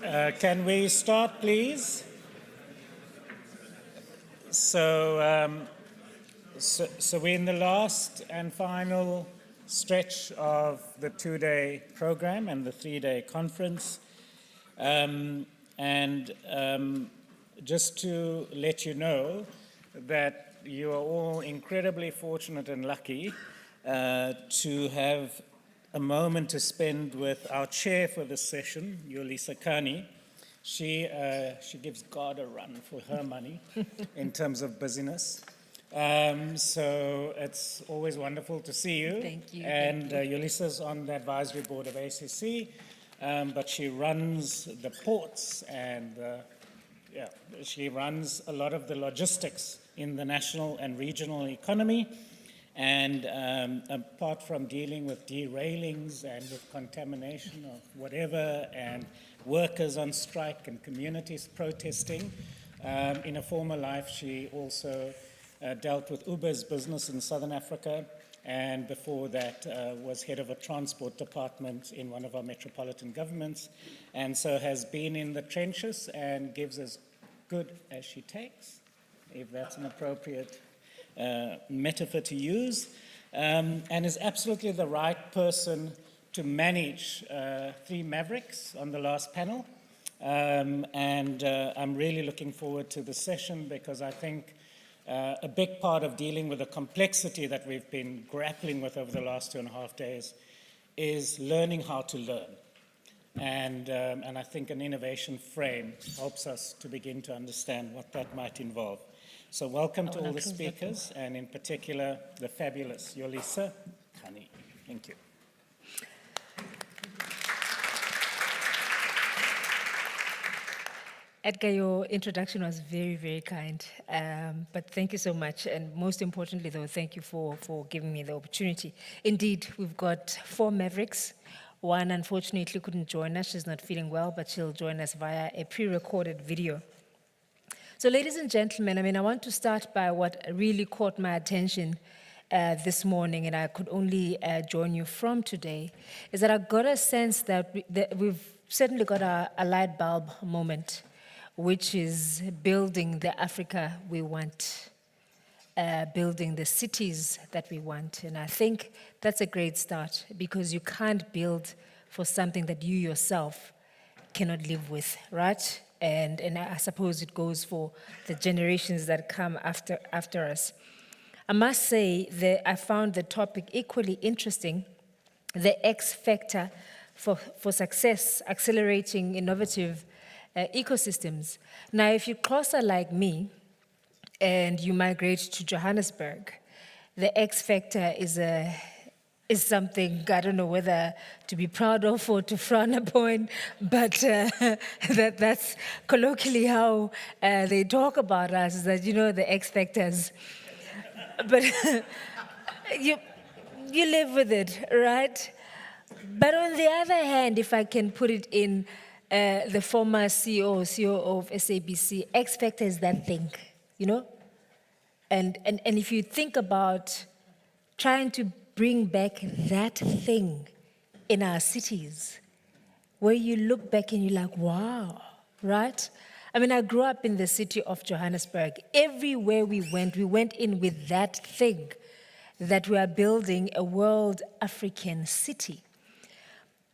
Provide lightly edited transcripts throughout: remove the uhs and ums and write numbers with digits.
Can we start, please? So we're in the last and final stretch of the 2-day program and the 3-day conference. Just to let you know that you are all incredibly fortunate and lucky to have a moment to spend with our chair for this session, Yolisa, Kani. She gives God a run for her money in terms of busyness. So it's always wonderful to see you. Thank you. And Yolisa's on the advisory board of ACC, but she runs the ports and she runs a lot of the logistics in the national and regional economy. And apart from dealing with derailings and with contamination of whatever and workers on strike and communities protesting, in a former life she also dealt with Uber's business in Southern Africa, and before that was head of a transport department in one of our metropolitan governments, and so has been in the trenches and gives as good as she takes, if that's an appropriate metaphor to use, and is absolutely the right person to manage 3 Mavericks on the last panel. I'm really looking forward to the session because I think a big part of dealing with the complexity that we've been grappling with over the last 2.5 days is learning how to learn. And I think an innovation frame helps us to begin to understand what that might involve. So welcome to all the speakers, and in particular, the fabulous Yolisa, Kani. Thank you. Edgar, your introduction was very, very kind. But thank you so much. And most importantly, though, thank you for giving me the opportunity. Indeed, we've got 4 Mavericks. One, unfortunately, couldn't join us. She's not feeling well, but she'll join us via a pre-recorded video. So ladies and gentlemen, I want to start by what really caught my attention this morning, and I could only join you from today, is that I got a sense that we've certainly got a light bulb moment, which is building the Africa we want, building the cities that we want. And I think that's a great start, because you can't build for something that you yourself cannot live with, right? And I suppose it goes for the generations that come after us. I must say that I found the topic equally interesting, the X factor for success, accelerating innovative ecosystems. Now, if you're closer like me and you migrate to Johannesburg, the X factor is something, I don't know whether to be proud of or to frown upon, but that's colloquially how they talk about us, is that, the X factors. But you live with it, right? But on the other hand, if I can put it in the former CEO of SABC, X factor is that thing, And if you think about trying to bring back that thing in our cities, where you look back and you're like, wow, right? I grew up in the city of Johannesburg. Everywhere we went in with that thing, that we are building a world African city.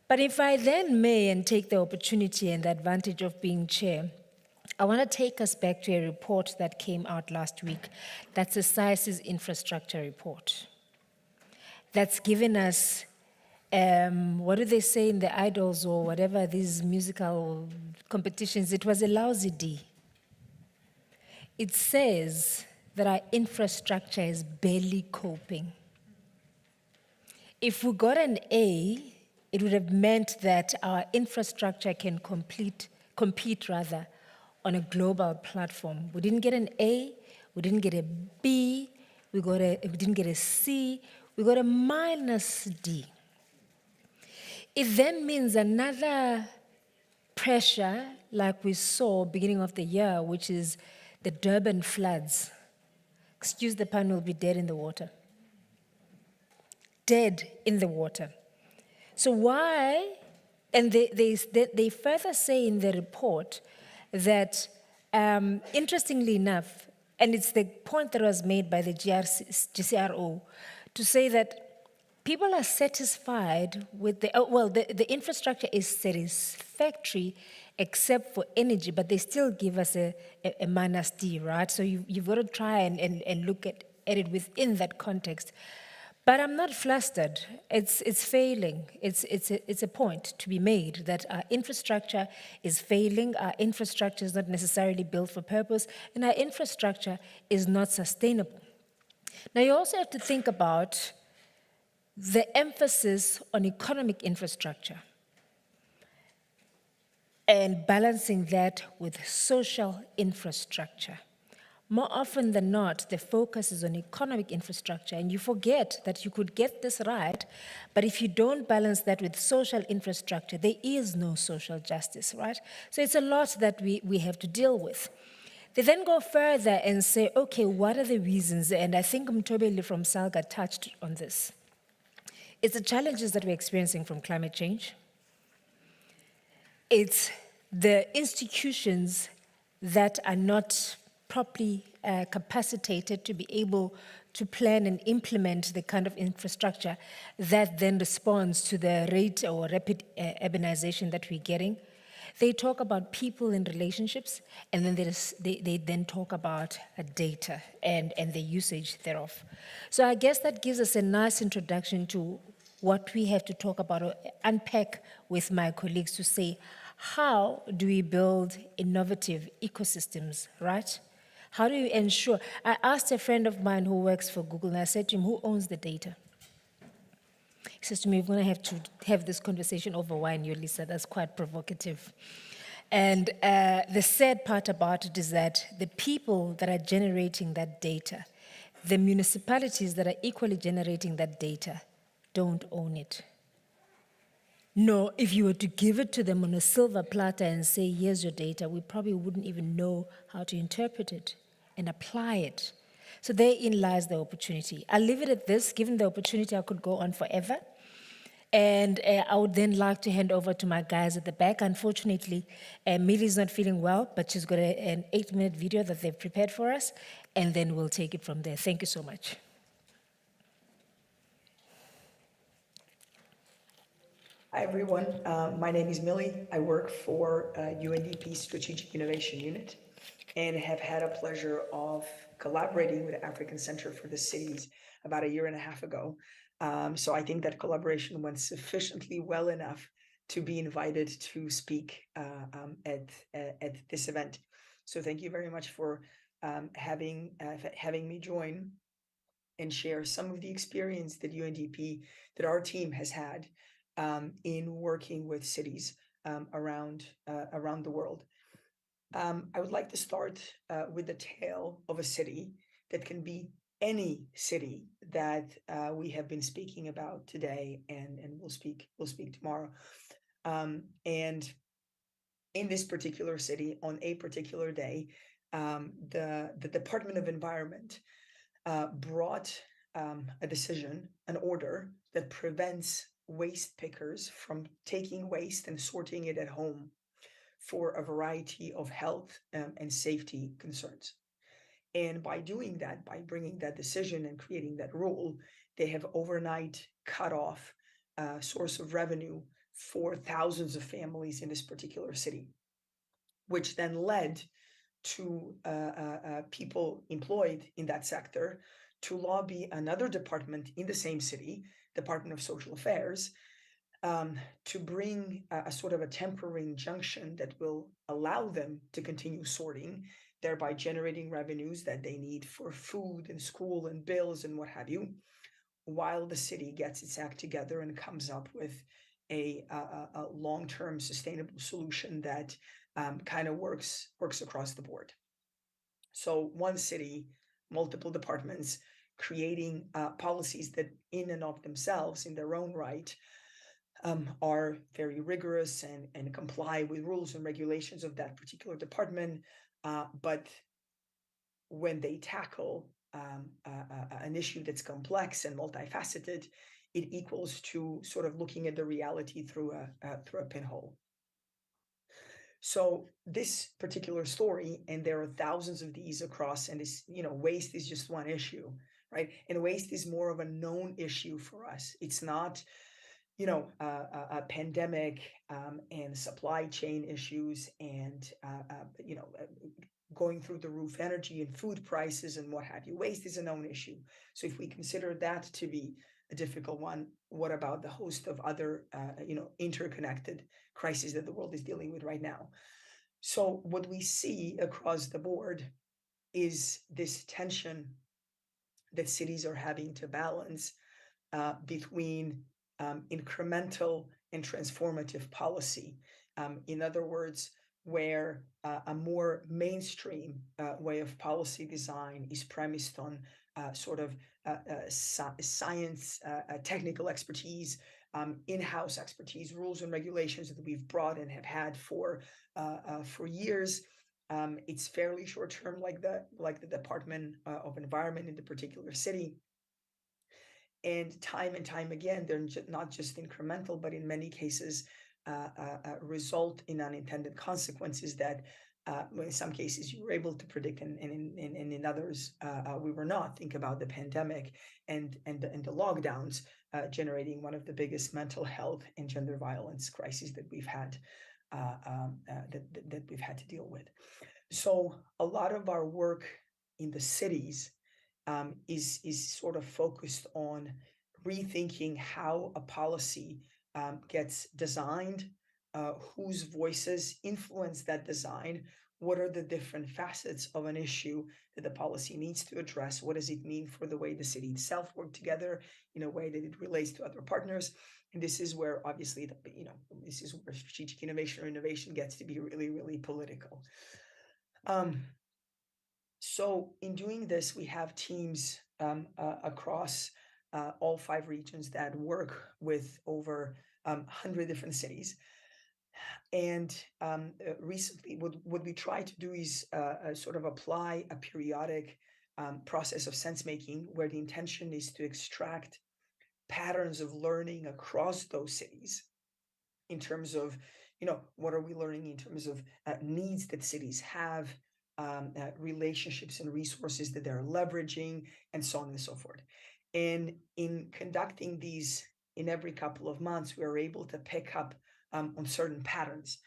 But if I then may, and take the opportunity and the advantage of being chair, I want to take us back to a report that came out last week. That's the SAIS's infrastructure report. That's given us, what do they say in the Idols or whatever, these musical competitions? It was a lousy D. It says that our infrastructure is barely coping. If we got an A, it would have meant that our infrastructure can compete on a global platform. We didn't get an A, we didn't get a B, we didn't get a C, we got a -D. It then means another pressure, like we saw beginning of the year, which is the Durban floods. Excuse the pun, will be dead in the water. Dead in the water. So why And they further say in the report that, interestingly enough, and it's the point that was made by the GCRO, to say that people are satisfied with the infrastructure is satisfactory except for energy, but they still give us a minus D, right? So you've got to try and look at it within that context. But I'm not flustered. It's failing. It's a point to be made that our infrastructure is failing. Our infrastructure is not necessarily built for purpose, and our infrastructure is not sustainable. Now, you also have to think about the emphasis on economic infrastructure and balancing that with social infrastructure. More often than not, the focus is on economic infrastructure, and you forget that you could get this right, but if you don't balance that with social infrastructure, there is no social justice, right? So it's a lot that we have to deal with. They then go further and say, okay, what are the reasons? And I think Mtobeli from Sagar touched on this. It's the challenges that we're experiencing from climate change. It's the institutions that are not properly capacitated to be able to plan and implement the kind of infrastructure that then responds to the rate or rapid urbanization that we're getting. They talk about people and relationships, and then they then talk about data and the usage thereof. So I guess that gives us a nice introduction to what we have to talk about or unpack with my colleagues to say, how do we build innovative ecosystems, right? How do you ensure? I asked a friend of mine who works for Google, and I said to him, who owns the data? He says to me, we're going to have to have this conversation over wine, Yolisa. That's quite provocative. And the sad part about it is that the people that are generating that data, the municipalities that are equally generating that data, don't own it. No, if you were to give it to them on a silver platter and say, here's your data, we probably wouldn't even know how to interpret it and apply it. So therein lies the opportunity. I'll leave it at this. Given the opportunity, I could go on forever. And I would then like to hand over to my guys at the back. Unfortunately, Millie's not feeling well, but she's got an 8-minute video that they've prepared for us, and then we'll take it from there. Thank you so much. Hi, everyone. My name is Millie. I work for UNDP Strategic Innovation Unit and have had a pleasure of collaborating with the African Center for the Cities about 1.5 years ago. So I think that collaboration went sufficiently well enough to be invited to speak at this event. So thank you very much for having me join and share some of the experience that UNDP, that our team has had in working with cities around the world. I would like to start with the tale of a city that can be any city that we have been speaking about today, and we'll speak tomorrow. And in this particular city, on a particular day, the Department of Environment brought a decision, an order that prevents waste pickers from taking waste and sorting it at home for a variety of health and safety concerns. And by doing that, by bringing that decision and creating that rule, they have overnight cut off a source of revenue for thousands of families in this particular city, which then led to people employed in that sector to lobby another department in the same city, Department of Social Affairs, to bring a sort of a temporary injunction that will allow them to continue sorting, thereby generating revenues that they need for food and school and bills and what have you, while the city gets its act together and comes up with a long-term sustainable solution that kind of works across the board. So one city, multiple departments, creating policies that in and of themselves, in their own right, are very rigorous and comply with rules and regulations of that particular department. But when they tackle an issue that's complex and multifaceted, it equals to sort of looking at the reality through a pinhole. So this particular story, and there are thousands of these across, and this, waste is just one issue, right? And waste is more of a known issue for us. It's not, a pandemic and supply chain issues and, going through the roof energy and food prices and what have you. Waste is a known issue. So if we consider that to be a difficult one, what about the host of other, interconnected crises that the world is dealing with right now? So what we see across the board is this tension that cities are having to balance between incremental and transformative policy. In other words, where a more mainstream way of policy design is premised on science, technical expertise, in-house expertise, rules and regulations that we've brought and have had for years. It's fairly short term, like the Department of Environment in the particular city. And time again, they're not just incremental, but in many cases result in unintended consequences that in some cases you were able to predict, and in others we were not. Think about the pandemic and the lockdowns generating one of the biggest mental health and gender violence crises that we've had that we've had to deal with. So a lot of our work in the cities is sort of focused on rethinking how a policy gets designed, whose voices influence that design, what are the different facets of an issue that the policy needs to address, what does it mean for the way the city itself work together in a way that it relates to other partners. And this is where obviously this is where strategic innovation or innovation gets to be really, really political. So in doing this, we have teams across all 5 regions that work with over 100 different cities. And recently, what we try to do is sort of apply a periodic process of sense making, where the intention is to extract patterns of learning across those cities in terms of, what are we learning in terms of needs that cities have, relationships and resources that they're leveraging, and so on and so forth. And in conducting these in every couple of months, we are able to pick up on certain patterns.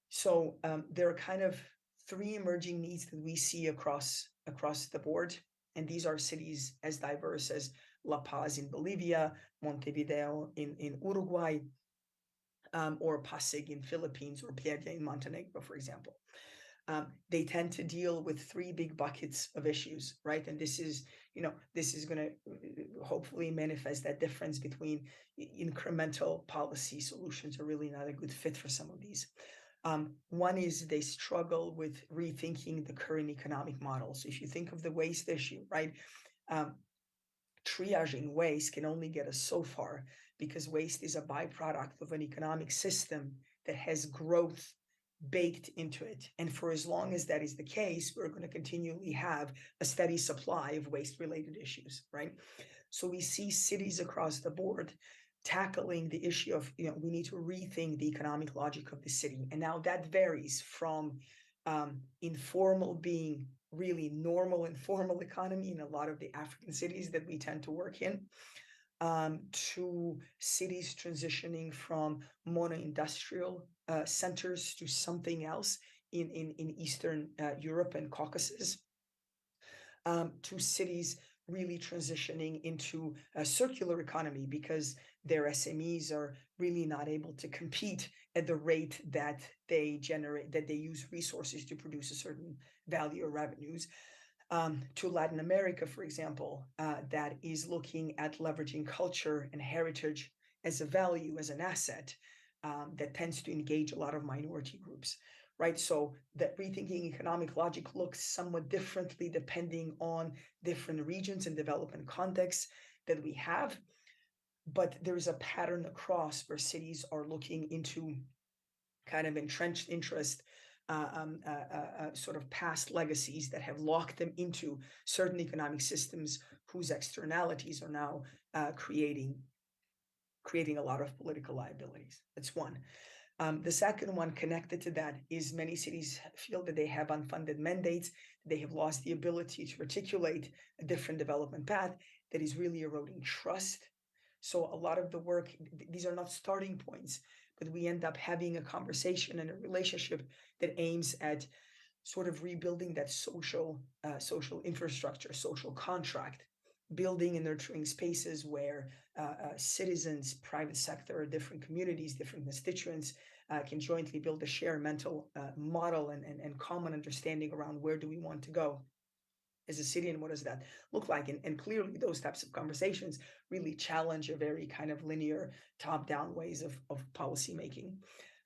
So there are kind of 3 emerging needs that we see across the board. And these are cities as diverse as La Paz in Bolivia, Montevideo in Uruguay, or Pasig in Philippines, or Plevna in Montenegro, for example. They tend to deal with 3 big buckets of issues, right? And this is going to hopefully manifest that difference between incremental policy solutions are really not a good fit for some of these. One is they struggle with rethinking the current economic model. So if you think of the waste issue, right? Triaging waste can only get us so far, because waste is a byproduct of an economic system that has growth baked into it. And for as long as that is the case, we're going to continually have a steady supply of waste-related issues, right? So we see cities across the board tackling the issue of, we need to rethink the economic logic of the city. And now that varies from informal being really normal informal economy in a lot of the African cities that we tend to work in, to cities transitioning from mono-industrial centers to something else in Eastern Europe and Caucasus, to cities really transitioning into a circular economy because their SMEs are really not able to compete at the rate that they generate, that they use resources to produce a certain value or revenues. To Latin America, for example, that is looking at leveraging culture and heritage as a value, as an asset, that tends to engage a lot of minority groups, right? So that rethinking economic logic looks somewhat differently depending on different regions and development contexts that we have. But there is a pattern across where cities are looking into kind of entrenched interest, sort of past legacies that have locked them into certain economic systems whose externalities are now creating creating a lot of political liabilities. That's one. The second one connected to that is many cities feel that they have unfunded mandates, they have lost the ability to articulate a different development path that is really eroding trust. So a lot of the work, these are not starting points, but we end up having a conversation and a relationship that aims at sort of rebuilding that social infrastructure, social contract, building and nurturing spaces where citizens, private sector, different communities, different constituents can jointly build a shared mental model and common understanding around where do we want to go as a city and what does that look like. And clearly those types of conversations really challenge a very kind of linear top-down ways of policy making.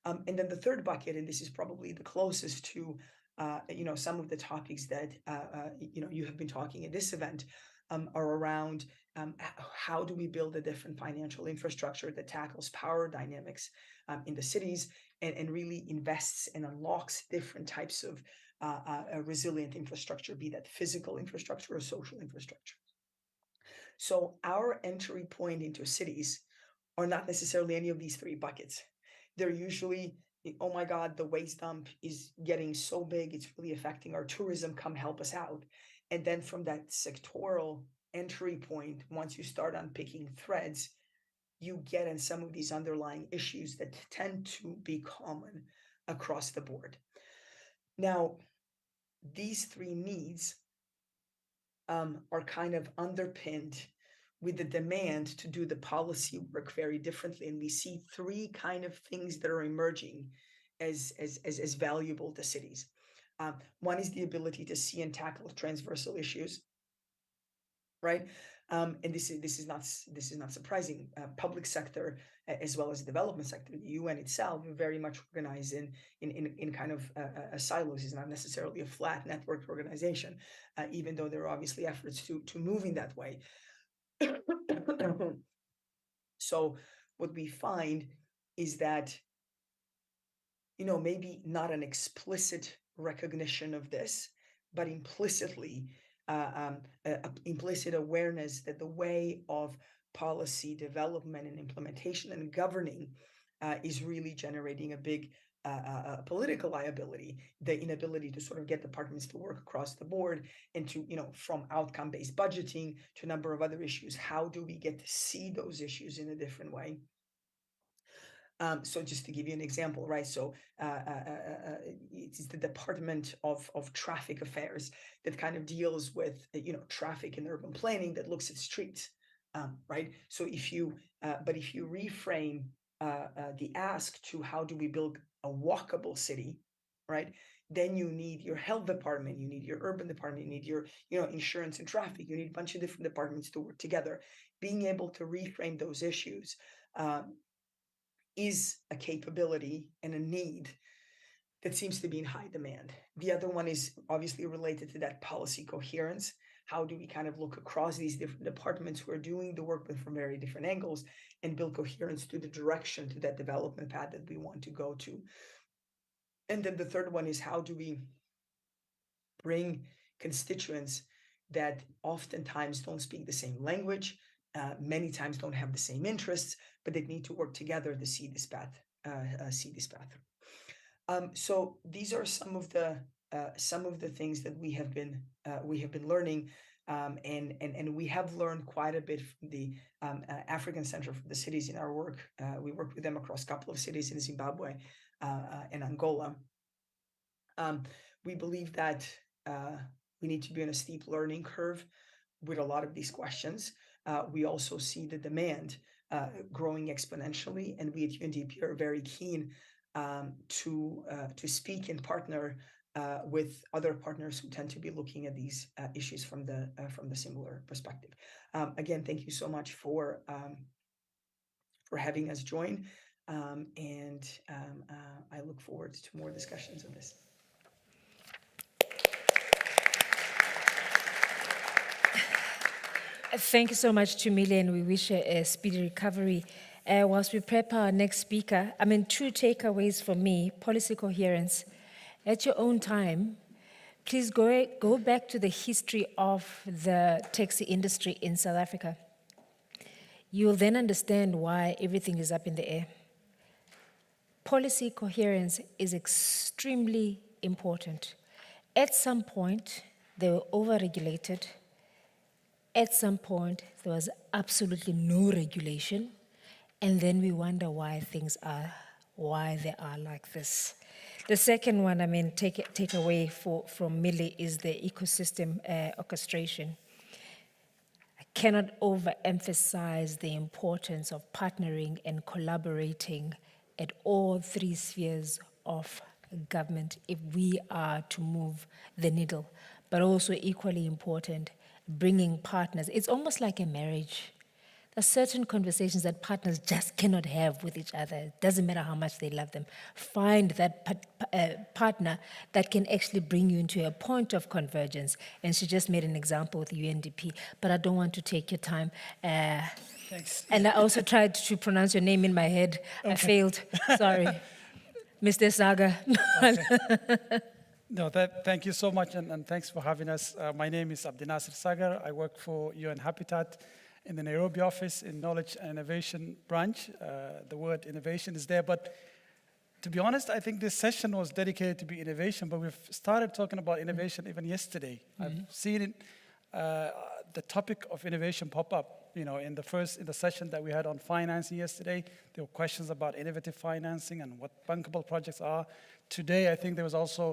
And then the third bucket, and this is probably the closest to some of the topics that you have been talking at this event, are around how do we build a different financial infrastructure that tackles power dynamics in the cities and really invests and unlocks different types of a resilient infrastructure, be that physical infrastructure or social infrastructure. So our entry point into cities are not necessarily any of these three buckets. They're usually, oh my God, the waste dump is getting so big, it's really affecting our tourism, come help us out. And then from that sectoral entry point, once you start unpicking threads, you get in some of these underlying issues that tend to be common across the board. Now, these three needs are kind of underpinned with the demand to do the policy work very differently. And we see three kind of things that are emerging as valuable to cities. One is the ability to see and tackle transversal issues, right? And this is not surprising. Public sector as well as development sector, the UN itself, very much organized in kind of silos. It's not necessarily a flat networked organization, even though there are obviously efforts to move in that way. So what we find is that, maybe not an explicit recognition of this, but implicitly, implicit awareness that the way of policy development and implementation and governing is really generating a big political liability, the inability to sort of get departments to work across the board and to, from outcome-based budgeting to a number of other issues. How do we get to see those issues in a different way? So just to give you an example, right? So it's the Department of Traffic Affairs that kind of deals with, traffic and urban planning that looks at streets, right? So if you reframe the ask to how do we build a walkable city, right? Then you need your health department, you need your urban department, you need your, insurance and traffic, you need a bunch of different departments to work together. Being able to reframe those issues is a capability and a need that seems to be in high demand. The other one is obviously related to that policy coherence. How do we kind of look across these different departments who are doing the work but from very different angles and build coherence to the direction, to that development path that we want to go to? And then the third one is how do we bring constituents that oftentimes don't speak the same language, many times don't have the same interests, but they need to work together to see this path. So these are some of the things that we have been learning, and we have learned quite a bit from the African Center for the Cities in our work. We work with them across a couple of cities in Zimbabwe and Angola. We believe that we need to be on a steep learning curve with a lot of these questions. We also see the demand growing exponentially, and we at UNDP are very keen to speak and partner with other partners who tend to be looking at these issues from the similar perspective. Again, thank you so much for having us join, and I look forward to more discussions on this. Thank you so much to Millie, and we wish her a speedy recovery. Whilst we prep our next speaker, two takeaways for me: policy coherence. At your own time, please go back to the history of the taxi industry in South Africa. you'll then understand why everything is up in the air. Policy coherence is extremely important. At some point, they were overregulated. At some point, there was absolutely no regulation. And then we wonder why why they are like this. The second one, take away from Millie is the ecosystem orchestration. I cannot overemphasize the importance of partnering and collaborating at all three spheres of government if we are to move the needle. But also equally important, bringing partners. It's almost like a marriage. There are certain conversations that partners just cannot have with each other. It doesn't matter how much they love them. Find that partner that can actually bring you into a point of convergence. And she just made an example with UNDP, but I don't want to take your time. Thanks. And I also tried to pronounce your name in my head. I failed. Sorry. Mr. Sagar. No, thank you so much, and thanks for having us. My name is Abdinassir Sagar. I work for UN Habitat in the Nairobi office in Knowledge and Innovation branch. The word innovation is there, but to be honest, I think this session was dedicated to be innovation, but we've started talking about innovation even yesterday. I've seen it, the topic of innovation pop up. In the session that we had on financing yesterday, there were questions about innovative financing and what bankable projects are. Today, I think there was also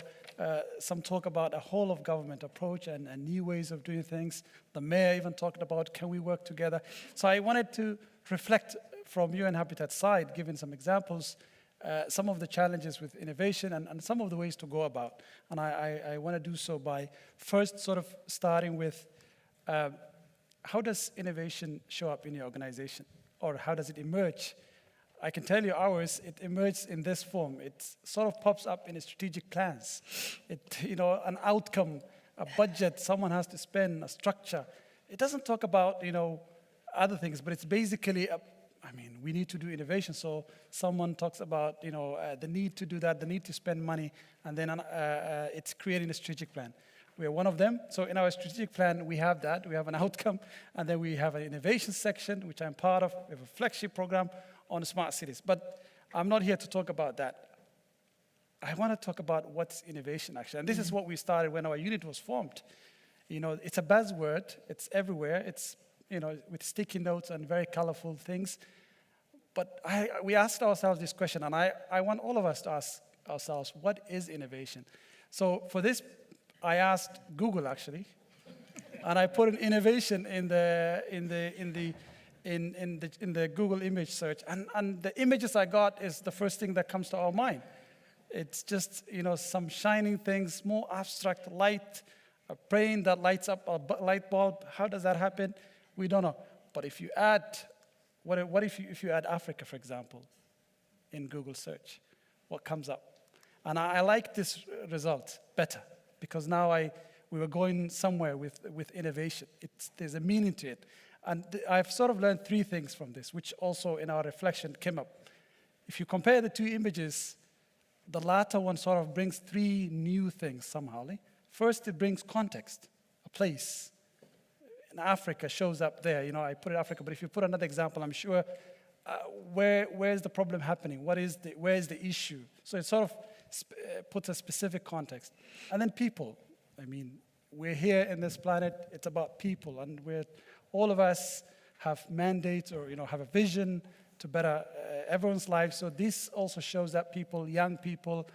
some talk about a whole of government approach and new ways of doing things. The mayor even talked about, can we work together? So I wanted to reflect from UN Habitat side, giving some examples, some of the challenges with innovation and some of the ways to go about. And I want to do so by first sort of starting with how does innovation show up in your organization? Or how does it emerge? I can tell you ours, it emerged in this form. It sort of pops up in strategic plans. An outcome, a budget someone has to spend, a structure. It doesn't talk about, other things, but it's basically, we need to do innovation. So someone talks about, the need to do that, the need to spend money, and then it's creating a strategic plan. We are one of them. So in our strategic plan, we have that. We have an outcome, and then we have an innovation section, which I'm part of. We have a flagship program on smart cities. But I'm not here to talk about that. I want to talk about what's innovation, actually. And this is what we started when our unit was formed. It's a buzzword. It's everywhere. It's, with sticky notes and very colorful things. But we asked ourselves this question, and I want all of us to ask ourselves, what is innovation? So for this, I asked Google, actually, and I put an innovation in the Google image search, and the images I got is the first thing that comes to our mind. It's just some shining things, more abstract light, a brain that lights up a light bulb. How does that happen? We don't know. But if you add, what if you add Africa, for example, in Google search? What comes up? And I like this result better, because now we were going somewhere with innovation. There's a meaning to it. And I've sort of learned three things from this, which also in our reflection came up. If you compare the two images, the latter one sort of brings three new things somehow. First, it brings context, a place. In Africa shows up there. I put it Africa, but if you put another example, I'm sure, where's the problem happening? Where is the issue? So it sort of puts a specific context. And then people. We're here in this planet. It's about people, and all of us have mandates or have a vision to better everyone's life. So this also shows that people, young people,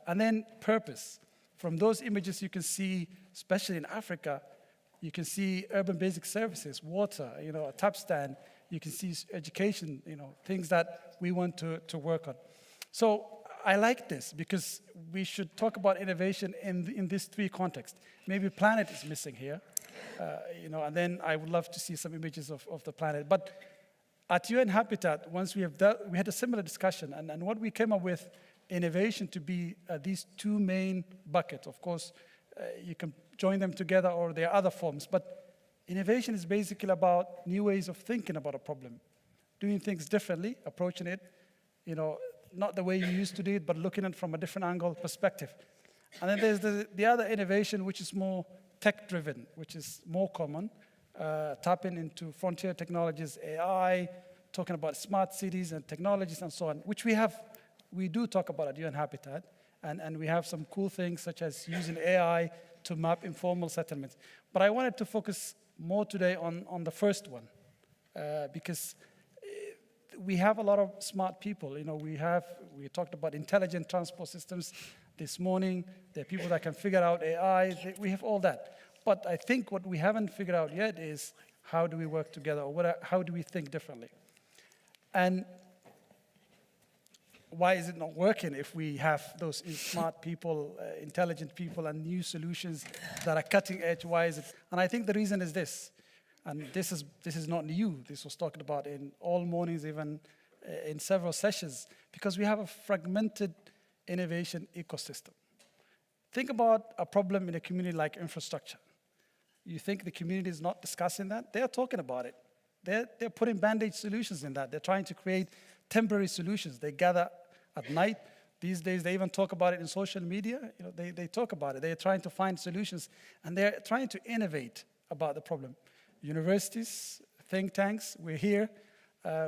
and then purpose. From those images, you can see, especially in Africa, you can see urban basic services, water, a tap stand. You can see education, things that we want to work on. So I like this because we should talk about innovation in these three contexts. Maybe planet is missing here, and then I would love to see some images of the planet. But at UN Habitat, once we had a similar discussion, and what we came up with, innovation to be these two main buckets. Of course, you can join them together, or there are other forms. But innovation is basically about new ways of thinking about a problem, doing things differently, approaching it, not the way you used to do it, but looking at it from a different angle, perspective. And then there's the other innovation, which is more tech-driven, which is more common, tapping into frontier technologies, AI, talking about smart cities and technologies and so on, which we do talk about at UN Habitat, and we have some cool things such as using AI to map informal settlements. But I wanted to focus more today on the first one, because we have a lot of smart people. You know, we talked about intelligent transport systems this morning. There are people that can figure out AI. We have all that. But I think what we haven't figured out yet is how do we work together, or how do we think differently? And why is it not working if we have those smart people, intelligent people, and new solutions that are cutting edge? Why is it? And I think the reason is this, and this is not new. This was talked about in all mornings, even in several sessions, because we have a fragmented innovation ecosystem. Think about a problem in a community like infrastructure. You think the community is not discussing that? They're talking about it. They're putting band-aid solutions in that. They're trying to create temporary solutions. They gather at night. These days, they even talk about it in social media. You know, they talk about it. They're trying to find solutions, and they're trying to innovate about the problem. Universities, think tanks, we're here.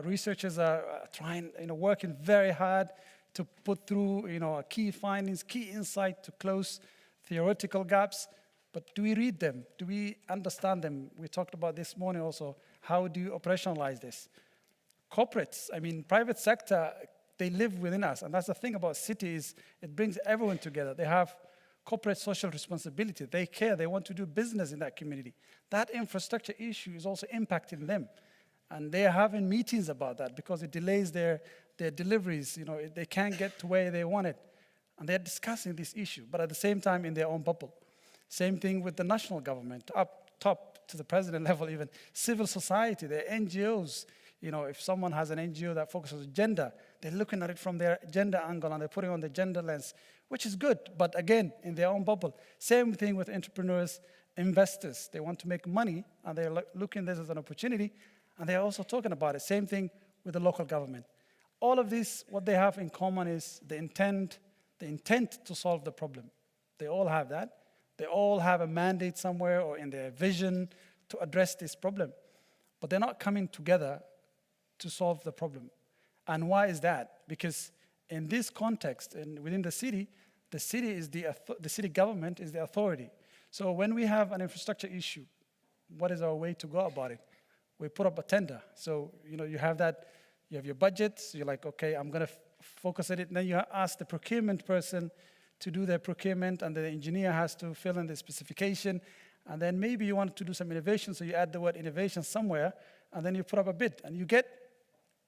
Researchers are trying, working very hard to put through, key findings, key insight to close theoretical gaps. But do we read them? Do we understand them? We talked about this morning also. How do you operationalize this? Corporates, private sector, they live within us. And that's the thing about cities, it brings everyone together. They have corporate social responsibility. They care, they want to do business in that community. That infrastructure issue is also impacting them. And they're having meetings about that because it delays their deliveries. They can't get to where they want it. And they're discussing this issue, but at the same time in their own bubble. Same thing with the national government, up top to the president level even. Civil society, the NGOs. If someone has an NGO that focuses on gender, they're looking at it from their gender angle and they're putting on the gender lens, which is good, but again, in their own bubble. Same thing with entrepreneurs, investors. They want to make money and they're looking at this as an opportunity and they're also talking about it. Same thing with the local government. All of this, what they have in common is the intent to solve the problem. They all have that. They all have a mandate somewhere or in their vision to address this problem. But they're not coming together to solve the problem. And why is that? Because in this context, and within the city is the city government is the authority. So when we have an infrastructure issue, what is our way to go about it? We put up a tender. So you have that, you have your budget. So you're like, okay, I'm going to focus on it. And then you ask the procurement person to do their procurement, and the engineer has to fill in the specification. And then maybe you want to do some innovation, so you add the word innovation somewhere, and then you put up a bid. And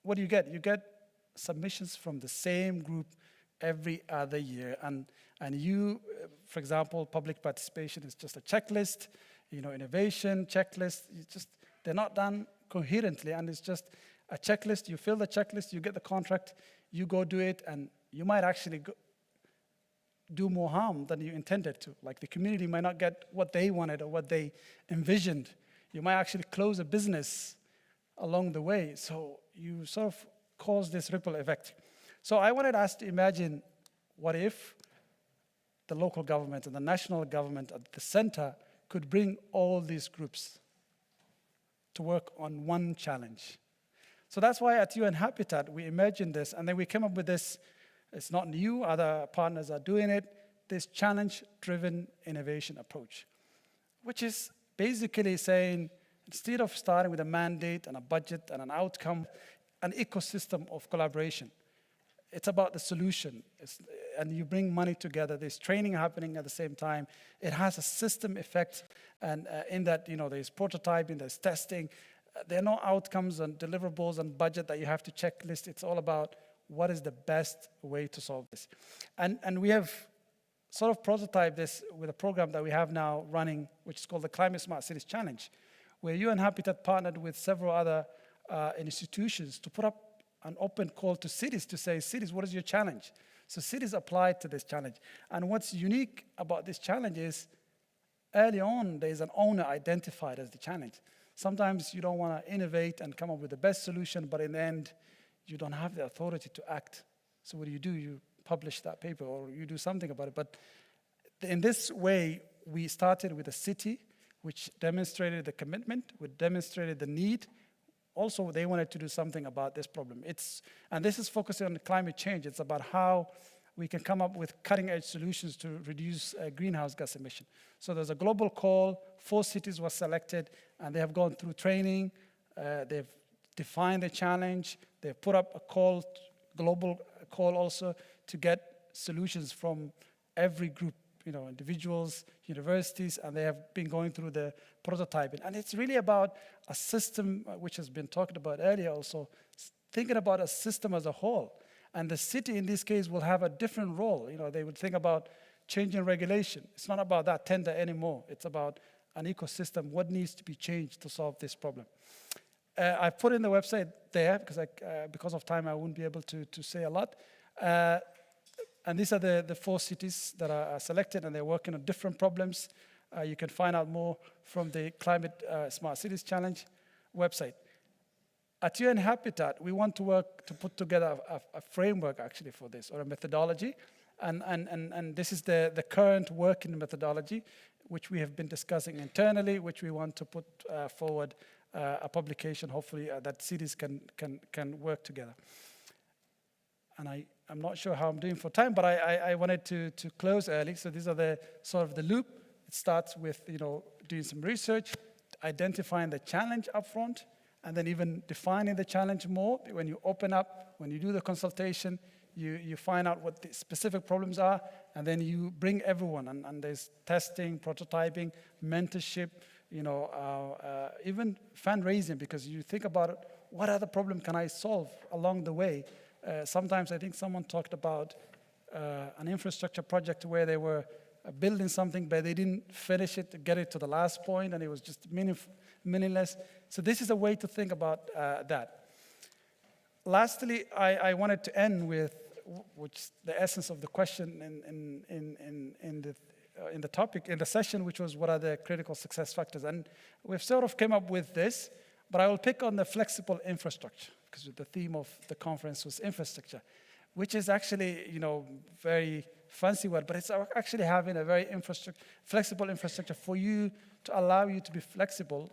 what do you get? You get submissions from the same group every other year. And you, for example, public participation is just a checklist, innovation checklist. They're not done coherently, and it's just a checklist. You fill the checklist, you get the contract, you go do it, and you might actually do more harm than you intended to. Like the community might not get what they wanted or what they envisioned. You might actually close a business along the way. So you sort of cause this ripple effect. So I wanted us to imagine, what if the local government and the national government at the center could bring all these groups to work on one challenge? So that's why at UN Habitat we imagined this, and then we came up with this. It's not new, other partners are doing it, this challenge-driven innovation approach, which is basically saying, instead of starting with a mandate and a budget and an outcome, an ecosystem of collaboration, it's about the solution. And you bring money together, there's training happening at the same time. It has a system effect, and in that, there's prototyping, there's testing. There are no outcomes and deliverables and budget that you have to checklist. It's all about what is the best way to solve this. And we have sort of prototyped this with a program that we have now running, which is called the Climate Smart Cities Challenge, where UN Habitat partnered with several other institutions to put up an open call to cities to say, cities, what is your challenge? So cities applied to this challenge. And what's unique about this challenge is, early on, there's an owner identified as the challenge. Sometimes you don't want to innovate and come up with the best solution, but in the end, you don't have the authority to act. So what do? You publish that paper or you do something about it. But in this way, we started with a city, which demonstrated the commitment, which demonstrated the need. Also, they wanted to do something about this problem. And this is focusing on climate change. It's about how we can come up with cutting-edge solutions to reduce greenhouse gas emission. So there's a global call. 4 cities were selected, and they have gone through training. They've defined the challenge. They've put up a call, global call also, to get solutions from every group, individuals, universities, and they have been going through the prototyping. And it's really about a system, which has been talked about earlier also, thinking about a system as a whole. And the city, in this case, will have a different role. They would think about changing regulation. It's not about that tender anymore. It's about an ecosystem, what needs to be changed to solve this problem. I put in the website there, because of time, I won't be able to say a lot. And these are the 4 cities that are selected, and they're working on different problems. You can find out more from the Climate Smart Cities Challenge website. At UN Habitat, we want to work to put together a framework actually for this, or a methodology. And this is the current working methodology, which we have been discussing internally, which we want to put forward a publication, hopefully, that cities can work together. And I'm not sure how I'm doing for time, but I wanted to close early. So these are the sort of the loop. It starts with doing some research, identifying the challenge up front, and then even defining the challenge more. When you open up, when you do the consultation, you find out what the specific problems are, and then you bring everyone. And there's testing, prototyping, mentorship, even fundraising, because you think about what other problem can I solve along the way. Sometimes I think someone talked about an infrastructure project where they were building something, but they didn't finish it to get it to the last point, and it was just meaningless. So this is a way to think about that. Lastly, I wanted to end with which the essence of the question in the topic, in the session, which was what are the critical success factors? And we've sort of came up with this, but I will pick on the flexible infrastructure, because the theme of the conference was infrastructure, which is actually, very fancy word, but it's actually having a very flexible infrastructure for you to allow you to be flexible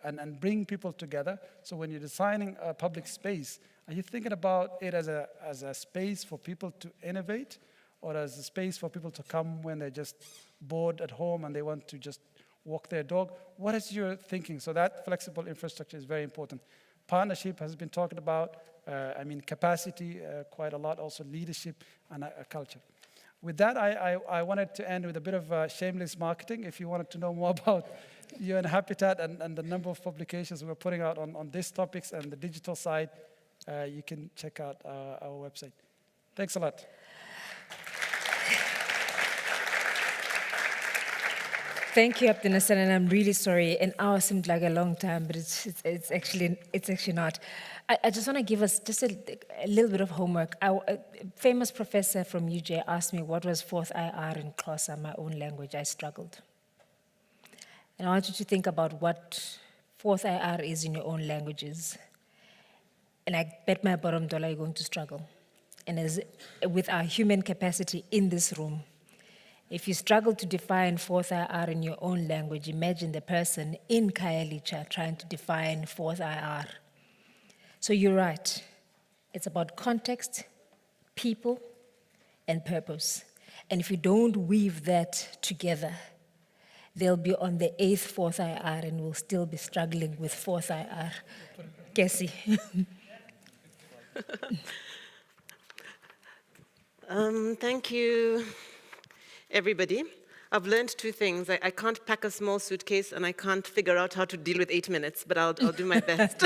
and bring people together. So when you're designing a public space, are you thinking about it as a space for people to innovate, or as a space for people to come when they're just bored at home and they want to just walk their dog? What is your thinking? So that flexible infrastructure is very important. Partnership has been talked about. Capacity quite a lot, also leadership and a culture. With that, I wanted to end with a bit of shameless marketing. If you wanted to know more about UN Habitat and the number of publications we're putting out on these topics and the digital side, you can check out our website. Thanks a lot. Thank you, Abdinassir, and I'm really sorry. An hour seemed like a long time, but it's actually not. I just want to give us just a little bit of homework. A famous professor from UJ asked me what was 4th IR in Xhosa, my own language. I struggled. And I want you to think about what 4th IR is in your own languages. And I bet my bottom dollar you're going to struggle. And as with our human capacity in this room, if you struggle to define 4th IR in your own language, imagine the person in Khayelitsha trying to define 4th IR. So you're right. It's about context, people, and purpose. And if you don't weave that together, they'll be on the 8th 4th IR and we'll still be struggling with 4th IR. Geci. Thank you, everybody. I've learned 2 things. I can't pack a small suitcase and I can't figure out how to deal with 8 minutes, but I'll do my best.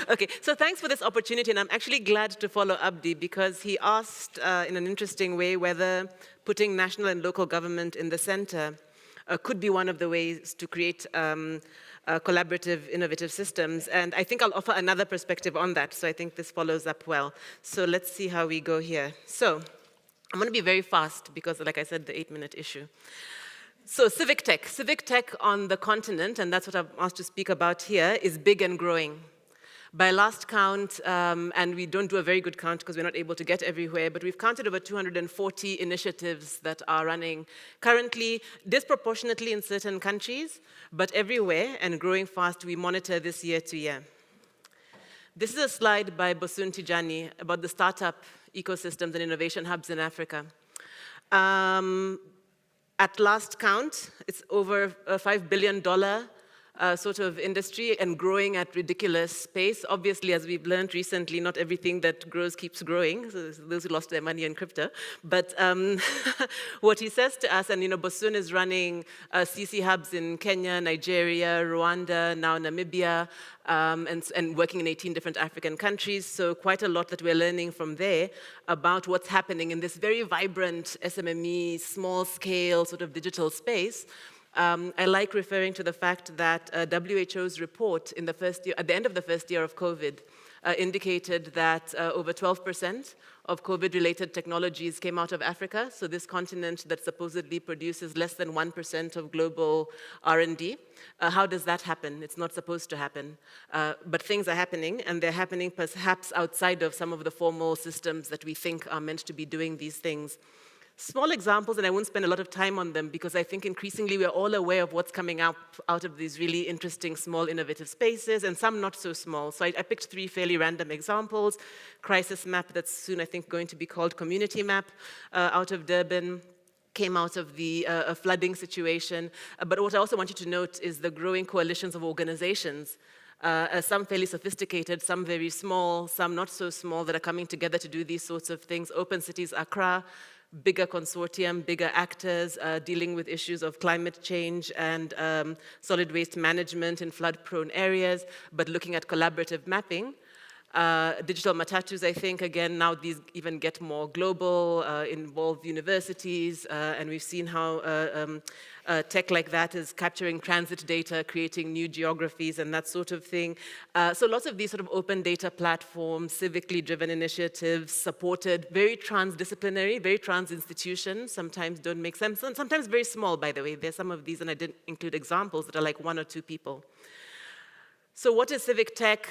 Okay, so thanks for this opportunity, and I'm actually glad to follow Abdi because he asked in an interesting way whether putting national and local government in the center could be one of the ways to create collaborative, innovative systems. And I think I'll offer another perspective on that, so I think this follows up well. So let's see how we go here. So I'm going to be very fast because, like I said, the 8-minute issue. So civic tech on the continent, and that's what I'm asked to speak about here, is big and growing. By last count, and we don't do a very good count because we're not able to get everywhere, but we've counted over 240 initiatives that are running currently, disproportionately in certain countries, but everywhere and growing fast. We monitor this year to year. This is a slide by Bosun Tijani about the startup ecosystems and innovation hubs in Africa. At last count, it's over a $5 billion sort of industry and growing at ridiculous pace. Obviously, as we've learned recently, not everything that grows keeps growing, so those who lost their money in crypto. But what he says to us, and Bosun is running CC hubs in Kenya, Nigeria, Rwanda, now Namibia, and working in 18 different African countries, so quite a lot that we're learning from there about what's happening in this very vibrant SMME, small-scale sort of digital space. I like referring to the fact that WHO's report in the first year, at the end of the first year of COVID, indicated that over 12% of COVID-related technologies came out of Africa, so this continent that supposedly produces less than 1% of global R&D. How does that happen? It's not supposed to happen. But things are happening, and they're happening perhaps outside of some of the formal systems that we think are meant to be doing these things. Small examples, and I won't spend a lot of time on them because I think increasingly we're all aware of what's coming out of these really interesting, small, innovative spaces, and some not so small. So I picked 3 fairly random examples. Crisis Map, that's soon, I think, going to be called Community Map, out of Durban, came out of the flooding situation. But what I also want you to note is the growing coalitions of organizations, some fairly sophisticated, some very small, some not so small, that are coming together to do these sorts of things. Open Cities Accra, bigger consortium, bigger actors dealing with issues of climate change and solid waste management in flood-prone areas, but looking at collaborative mapping. Digital Matatus, I think, again, now these even get more global, involve universities, and we've seen how tech like that is capturing transit data, creating new geographies and that sort of thing. So lots of these sort of open data platforms, civically driven initiatives, supported, very transdisciplinary, very trans institutions, sometimes don't make sense, sometimes very small, by the way. There's some of these, and I didn't include examples, that are like 1 or 2 people. So what is civic tech?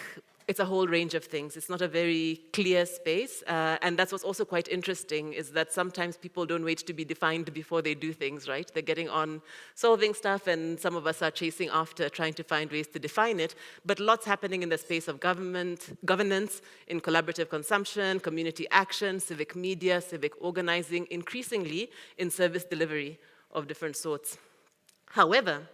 It's a whole range of things. It's not a very clear space, and that's what's also quite interesting, is that sometimes people don't wait to be defined before they do things, right? They're getting on solving stuff, and some of us are chasing after trying to find ways to define it, but lots happening in the space of governance, in collaborative consumption, community action, civic media, civic organizing, increasingly in service delivery of different sorts. However,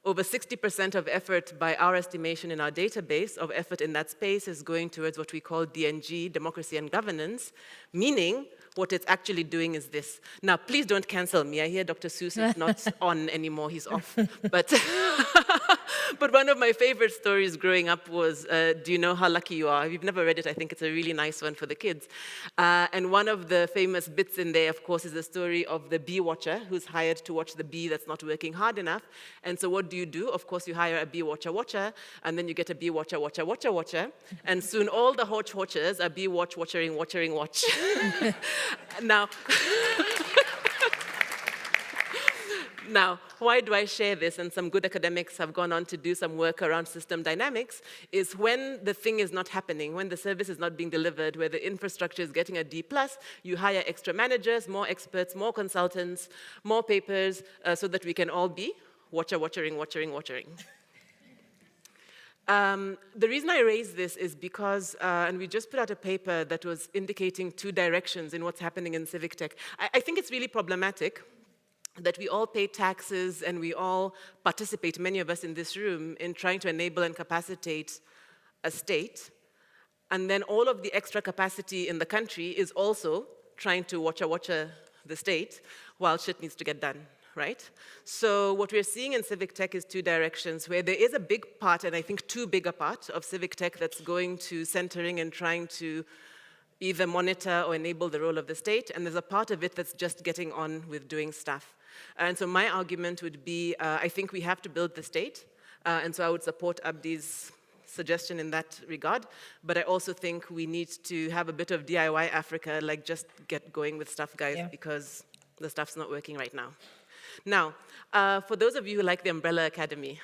over 60% of effort, by our estimation in our database, of effort in that space is going towards what we call DNG, democracy and governance, meaning what it's actually doing is this. Now, please don't cancel me. I hear Dr. Seuss is not on anymore, he's off. But, but one of my favorite stories growing up was, Do You Know How Lucky You Are? If you've never read it, I think it's a really nice one for the kids. And one of the famous bits in there, of course, is the story of the bee watcher who's hired to watch the bee that's not working hard enough. And so what do? Of course, you hire a bee watcher, and then you get a bee watcher. And soon all the watchers are bee watching. Now, now, why do I share this? And some good academics have gone on to do some work around system dynamics, is when the thing is not happening, when the service is not being delivered, where the infrastructure is getting a D+, you hire extra managers, more experts, more consultants, more papers, so that we can all be watching. The reason I raise this is because, and we just put out a paper that was indicating 2 directions in what's happening in civic tech. I think it's really problematic that we all pay taxes and we all participate, many of us in this room, in trying to enable and capacitate a state, and then all of the extra capacity in the country is also trying to watch the state while shit needs to get done. Right? So what we're seeing in civic tech is 2 directions, where there is a big part, and I think 2 bigger parts of civic tech that's going to centering and trying to either monitor or enable the role of the state, and there's a part of it that's just getting on with doing stuff. And so my argument would be, I think we have to build the state, and so I would support Abdi's suggestion in that regard, but I also think we need to have a bit of DIY Africa, like just get going with stuff, guys, because the stuff's not working right now. Now, for those of you who like the Umbrella Academy,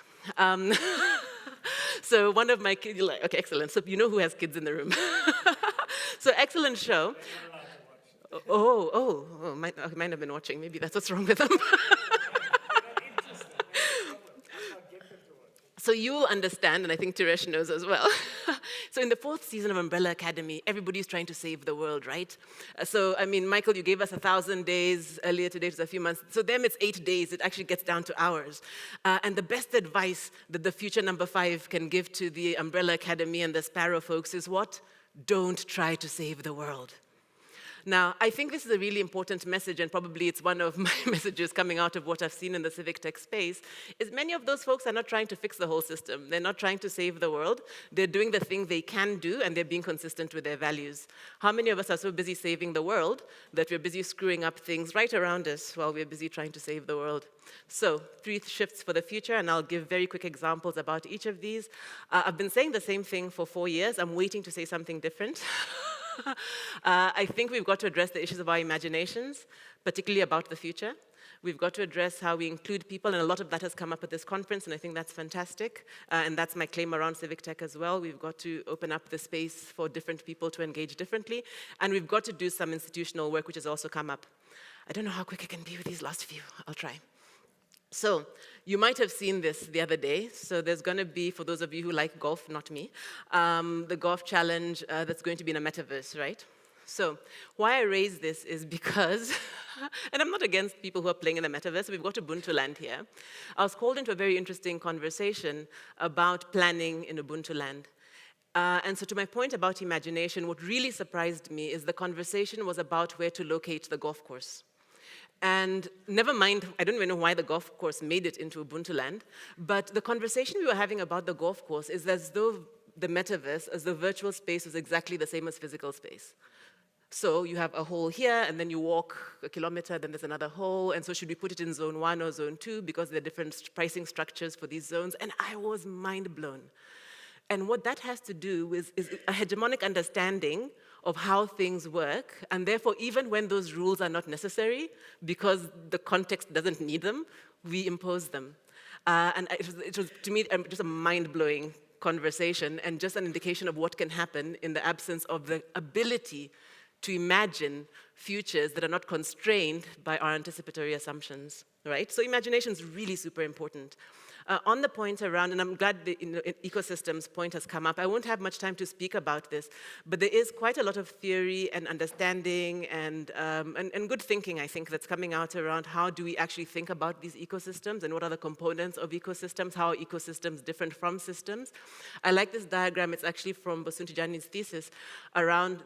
So one of my kids, you're like, okay, excellent. So you know who has kids in the room. So excellent show. Might have been watching. Maybe that's what's wrong with them. So you'll understand, and I think Tiresh knows as well. So in the 4th season of Umbrella Academy, everybody's trying to save the world, right? So, I mean, Michael, you gave us 1,000 days earlier today, it was a few months. So them, it's 8 days. It actually gets down to hours. And the best advice that the future number 5 can give to the Umbrella Academy and the Sparrow folks is what? Don't try to save the world. Now, I think this is a really important message, and probably it's one of my messages coming out of what I've seen in the civic tech space, is many of those folks are not trying to fix the whole system. They're not trying to save the world. They're doing the thing they can do, and they're being consistent with their values. How many of us are so busy saving the world that we're busy screwing up things right around us while we're busy trying to save the world? So, 3 shifts for the future, and I'll give very quick examples about each of these. I've been saying the same thing for 4 years. I'm waiting to say something different. I think we've got to address the issues of our imaginations, particularly about the future. We've got to address how we include people, and a lot of that has come up at this conference, and I think that's fantastic. And that's my claim around civic tech as well. We've got to open up the space for different people to engage differently, and we've got to do some institutional work, which has also come up. I don't know how quick I can be with these last few. I'll try. So, you might have seen this the other day. So there's going to be, for those of you who like golf, not me, the golf challenge that's going to be in a metaverse, right? So why I raise this is because, and I'm not against people who are playing in the metaverse, we've got Ubuntu land here. I was called into a very interesting conversation about planning in Ubuntu land. And so to my point about imagination, what really surprised me is the conversation was about where to locate the golf course. And never mind, I don't even know why the golf course made it into Ubuntu land, but the conversation we were having about the golf course is as though the metaverse, as the virtual space, was exactly the same as physical space. So you have a hole here, and then you walk a kilometer, then there's another hole, and so should we put it in zone 1 or zone 2, because there are different pricing structures for these zones, and I was mind blown. And what that has to do with is a hegemonic understanding of how things work, and therefore, even when those rules are not necessary, because the context doesn't need them, we impose them. And it was, to me, just a mind-blowing conversation, and just an indication of what can happen in the absence of the ability to imagine futures that are not constrained by our anticipatory assumptions, right? So imagination is really super important. On the point around, and I'm glad the ecosystems point has come up, I won't have much time to speak about this, but there is quite a lot of theory and understanding and good thinking, I think, that's coming out around how do we actually think about these ecosystems and what are the components of ecosystems, how are ecosystems different from systems. I like this diagram. It's actually from Bosuntijani's thesis around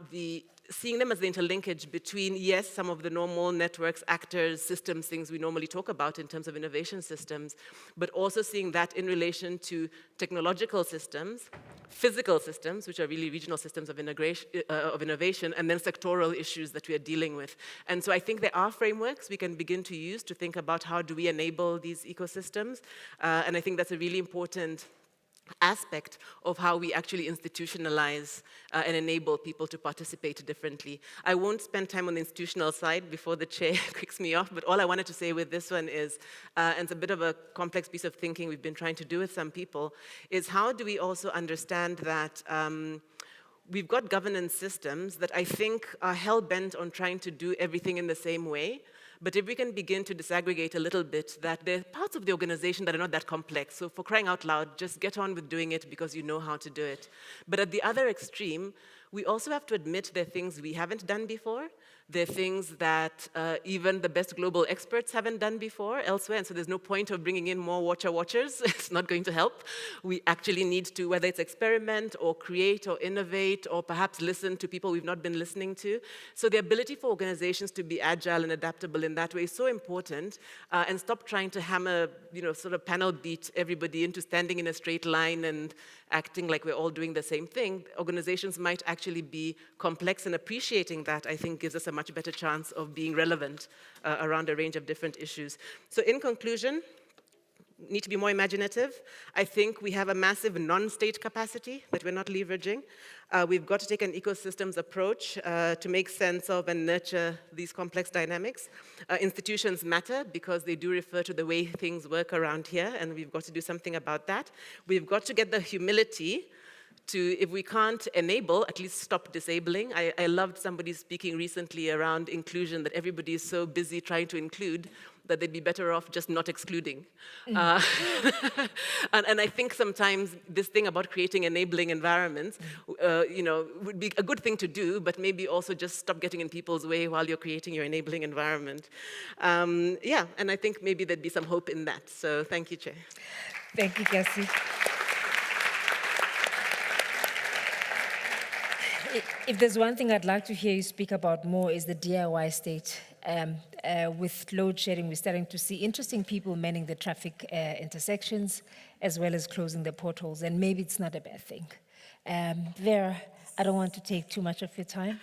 seeing them as the interlinkage between, yes, some of the normal networks, actors, systems, things we normally talk about in terms of innovation systems, but also seeing that in relation to technological systems, physical systems, which are really regional systems of innovation, and then sectoral issues that we are dealing with. And so I think there are frameworks we can begin to use to think about how do we enable these ecosystems, and I think that's a really important aspect of how we actually institutionalize and enable people to participate differently. I won't spend time on the institutional side before the chair kicks me off, but all I wanted to say with this one is, and it's a bit of a complex piece of thinking we've been trying to do with some people, is how do we also understand that we've got governance systems that I think are hell-bent on trying to do everything in the same way. But if we can begin to disaggregate a little bit, that there are parts of the organization that are not that complex. So for crying out loud, just get on with doing it because you know how to do it. But at the other extreme, we also have to admit there are things we haven't done before. There are things that even the best global experts haven't done before elsewhere, and so there's no point of bringing in more watchers. It's not going to help. We actually need to, whether it's experiment or create or innovate or perhaps listen to people we've not been listening to. So the ability for organizations to be agile and adaptable in that way is so important, and stop trying to hammer, sort of panel beat everybody into standing in a straight line and acting like we're all doing the same thing. Organizations might actually be complex, and appreciating that, I think, gives us a much better chance of being relevant around a range of different issues. So in conclusion, need to be more imaginative. I think we have a massive non-state capacity that we're not leveraging. We've got to take an ecosystems approach to make sense of and nurture these complex dynamics. Institutions matter because they do refer to the way things work around here, and we've got to do something about that. We've got to get the humility to, if we can't enable, at least stop disabling. I loved somebody speaking recently around inclusion, that everybody is so busy trying to include that they'd be better off just not excluding. And I think sometimes this thing about creating enabling environments, would be a good thing to do, but maybe also just stop getting in people's way while you're creating your enabling environment. Yeah, and I think maybe there'd be some hope in that. So thank you, Chair. Thank you, Geci. If there's one thing I'd like to hear you speak about more is the DIY state. With load shedding, we're starting to see interesting people manning the traffic intersections as well as closing the potholes, and maybe it's not a bad thing. Vera, I don't want to take too much of your time.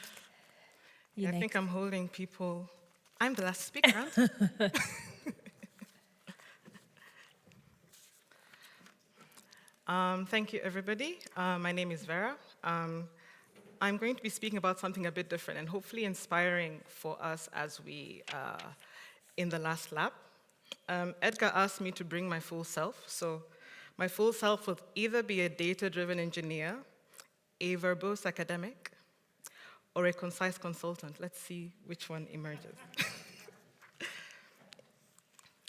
I think I'm holding people. I'm the last speaker, aren't I? Thank you, everybody. My name is Vera. I'm going to be speaking about something a bit different and hopefully inspiring for us as we, in the last lap. Edgar asked me to bring my full self. So my full self will either be a data-driven engineer, a verbose academic, or a concise consultant. Let's see which one emerges.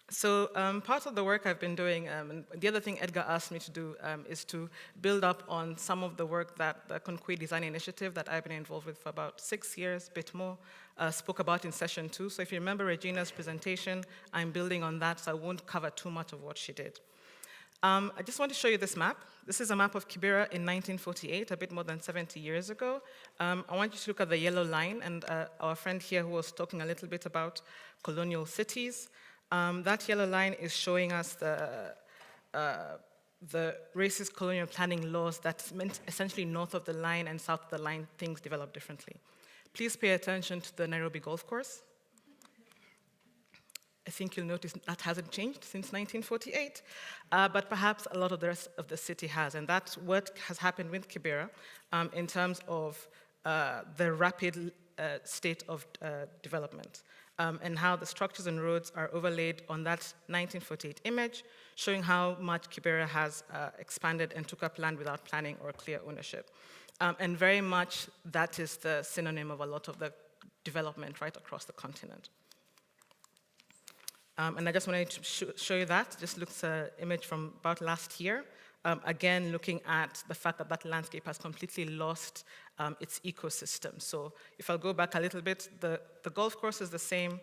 So part of the work I've been doing, and the other thing Edgar asked me to do is to build up on some of the work that the Concrete Design Initiative that I've been involved with for about 6 years, a bit more, spoke about in session 2. So if you remember Regina's presentation, I'm building on that, so I won't cover too much of what she did. I just want to show you this map. This is a map of Kibera in 1948, a bit more than 70 years ago. I want you to look at the yellow line, and our friend here who was talking a little bit about colonial cities. That yellow line is showing us the racist colonial planning laws that meant essentially north of the line and south of the line, things develop differently. Please pay attention to the Nairobi golf course. I think you'll notice that hasn't changed since 1948, but perhaps a lot of the rest of the city has, and that's what has happened with Kibera in terms of the rapid state of development. And how the structures and roads are overlaid on that 1948 image, showing how much Kibera has expanded and took up land without planning or clear ownership. And very much that is the synonym of a lot of the development right across the continent. And I just wanted to show you that. Just looks an image from about last year. Again, looking at the fact that that landscape has completely lost its ecosystem. So if I'll go back a little bit, the golf course is the same.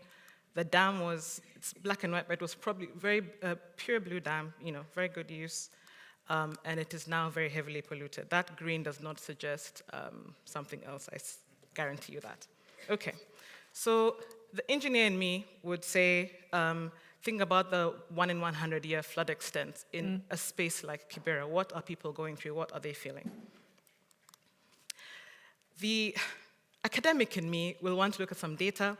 The dam it's black and white, but it was probably very pure blue dam, very good use. And it is now very heavily polluted. That green does not suggest something else, I guarantee you that. Okay, so the engineer in me would say, think about the 1 in 100 year flood extent in a space like Kibera. What are people going through? What are they feeling? The academic in me will want to look at some data,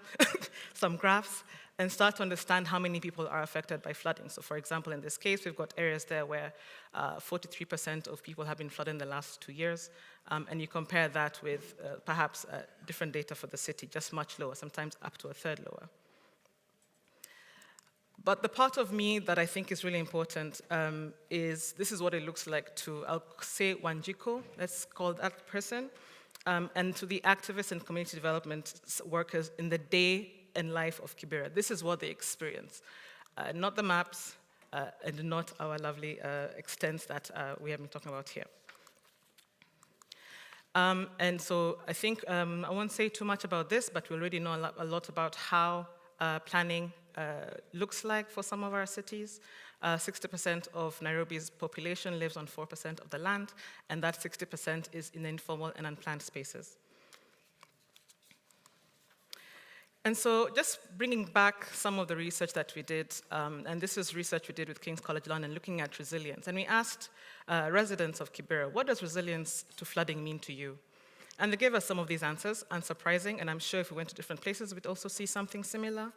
some graphs, and start to understand how many people are affected by flooding. So for example, in this case, we've got areas there where 43% of people have been flooded in the last 2 years. And you compare that with perhaps different data for the city, just much lower, sometimes up to a third lower. But the part of me that I think is really important is this is what it looks like to, I'll say Wanjiko, let's call that person, and to the activists and community development workers in the day and life of Kibera. This is what they experience, not the maps and not our lovely extents that we have been talking about here. And so I think I won't say too much about this, but we already know a lot about how planning looks like for some of our cities. 60% of Nairobi's population lives on 4% of the land, and that 60% is in informal and unplanned spaces. And so just bringing back some of the research that we did, and this is research we did with King's College London looking at resilience. And we asked residents of Kibera, what does resilience to flooding mean to you? And they gave us some of these answers, unsurprising, and I'm sure if we went to different places, we'd also see something similar.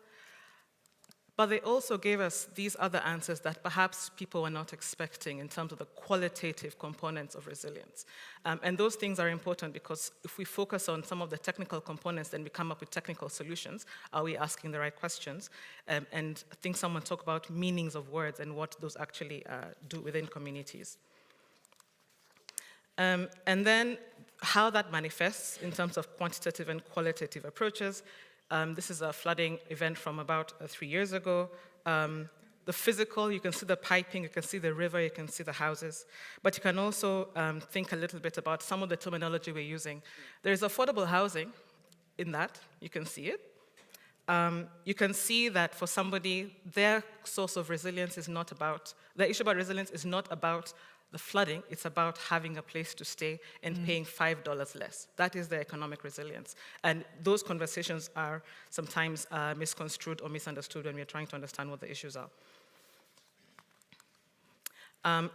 But they also gave us these other answers that perhaps people were not expecting in terms of the qualitative components of resilience. And those things are important because if we focus on some of the technical components, then we come up with technical solutions. Are we asking the right questions? And I think someone talked about meanings of words and what those actually do within communities. And then how that manifests in terms of quantitative and qualitative approaches. This is a flooding event from about 3 years ago. The physical, you can see the piping, you can see the river, you can see the houses. But you can also think a little bit about some of the terminology we're using. There is affordable housing in that, you can see it. You can see that for somebody, their source of resilience is not about, the issue about resilience is not about the flooding, it's about having a place to stay and paying $5 less. That is the economic resilience. And those conversations are sometimes misconstrued or misunderstood when we're trying to understand what the issues are.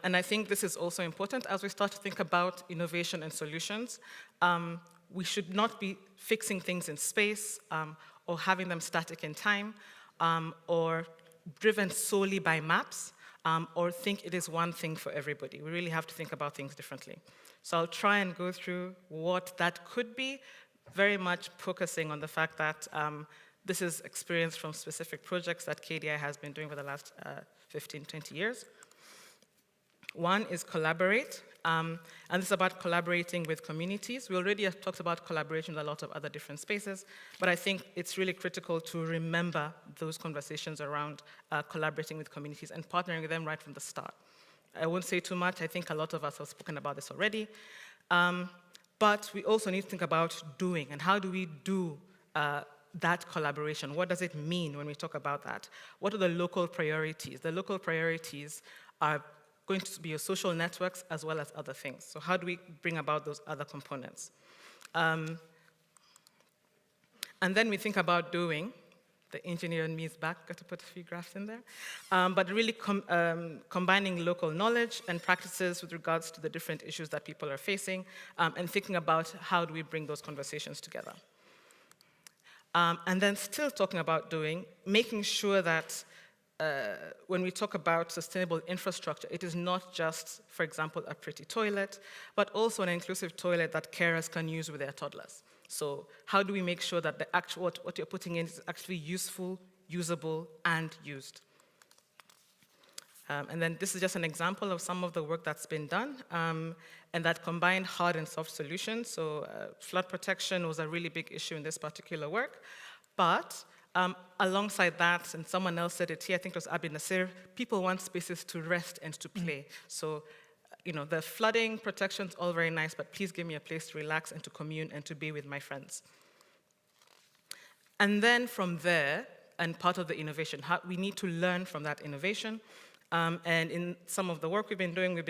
And I think this is also important as we start to think about innovation and solutions. We should not be fixing things in space or having them static in time or driven solely by maps. Or think it is one thing for everybody. We really have to think about things differently. So I'll try and go through what that could be, very much focusing on the fact that this is experience from specific projects that KDI has been doing for the last 15, 20 years. One is collaborate, and this is about collaborating with communities. We already have talked about collaboration in a lot of other different spaces, but I think it's really critical to remember those conversations around collaborating with communities and partnering with them right from the start. I won't say too much. I think a lot of us have spoken about this already. But we also need to think about doing, and how do we do that collaboration? What does it mean when we talk about that? What are the local priorities? The local priorities are going to be your social networks as well as other things. So how do we bring about those other components? And then we think about doing. The engineer in me is back, got to put a few graphs in there. But really combining local knowledge and practices with regards to the different issues that people are facing, and thinking about how do we bring those conversations together. And then still talking about doing, making sure that when we talk about sustainable infrastructure, it is not just, for example, a pretty toilet, but also an inclusive toilet that carers can use with their toddlers. So how do we make sure that the actual, what you're putting in is actually useful, usable, and used? And then this is just an example of some of the work that's been done, and that combined hard and soft solutions. So flood protection was a really big issue in this particular work, but alongside that, and someone else said it here, I think it was Abdinassir, people want spaces to rest and to play. So, you know, the flooding protection's all very nice, but please give me a place to relax and to commune and to be with my friends. And then from there, and part of the innovation, we need to learn from that innovation. And in some of the work we've been doing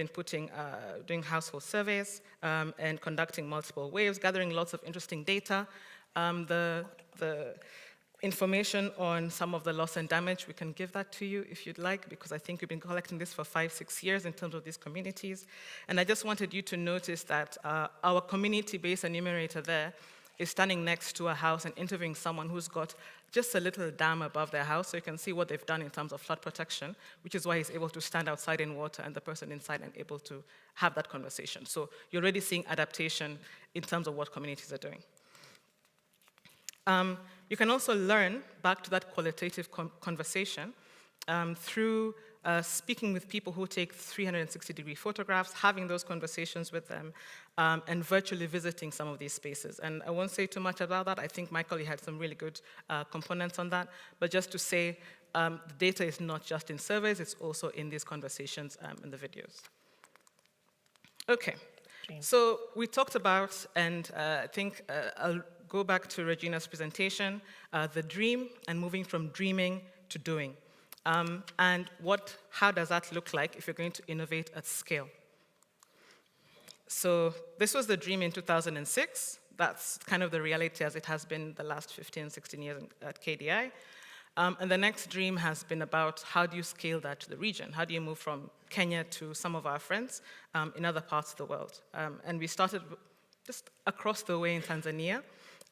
doing household surveys and conducting multiple waves, gathering lots of interesting data. The information on some of the loss and damage, we can give that to you if you'd like, because I think we've been collecting this for 5-6 years in terms of these communities. And I just wanted you to notice that our community-based enumerator there is standing next to a house and interviewing someone who's got just a little dam above their house, so you can see what they've done in terms of flood protection, which is why he's able to stand outside in water and the person inside and able to have that conversation. So you're already seeing adaptation in terms of what communities are doing. You can also learn, back to that qualitative conversation, through speaking with people who take 360-degree photographs, having those conversations with them, and virtually visiting some of these spaces. And I won't say too much about that. I think Michael, you had some really good components on that. But just to say, the data is not just in surveys, it's also in these conversations and the videos. Okay, so we talked about, and I think I'll go back to Regina's presentation, the dream and moving from dreaming to doing. And how does that look like if you're going to innovate at scale? So this was the dream in 2006. That's kind of the reality as it has been the last 15, 16 years at KDI. And the next dream has been about how do you scale that to the region? How do you move from Kenya to some of our friends in other parts of the world? And we started just across the way in Tanzania.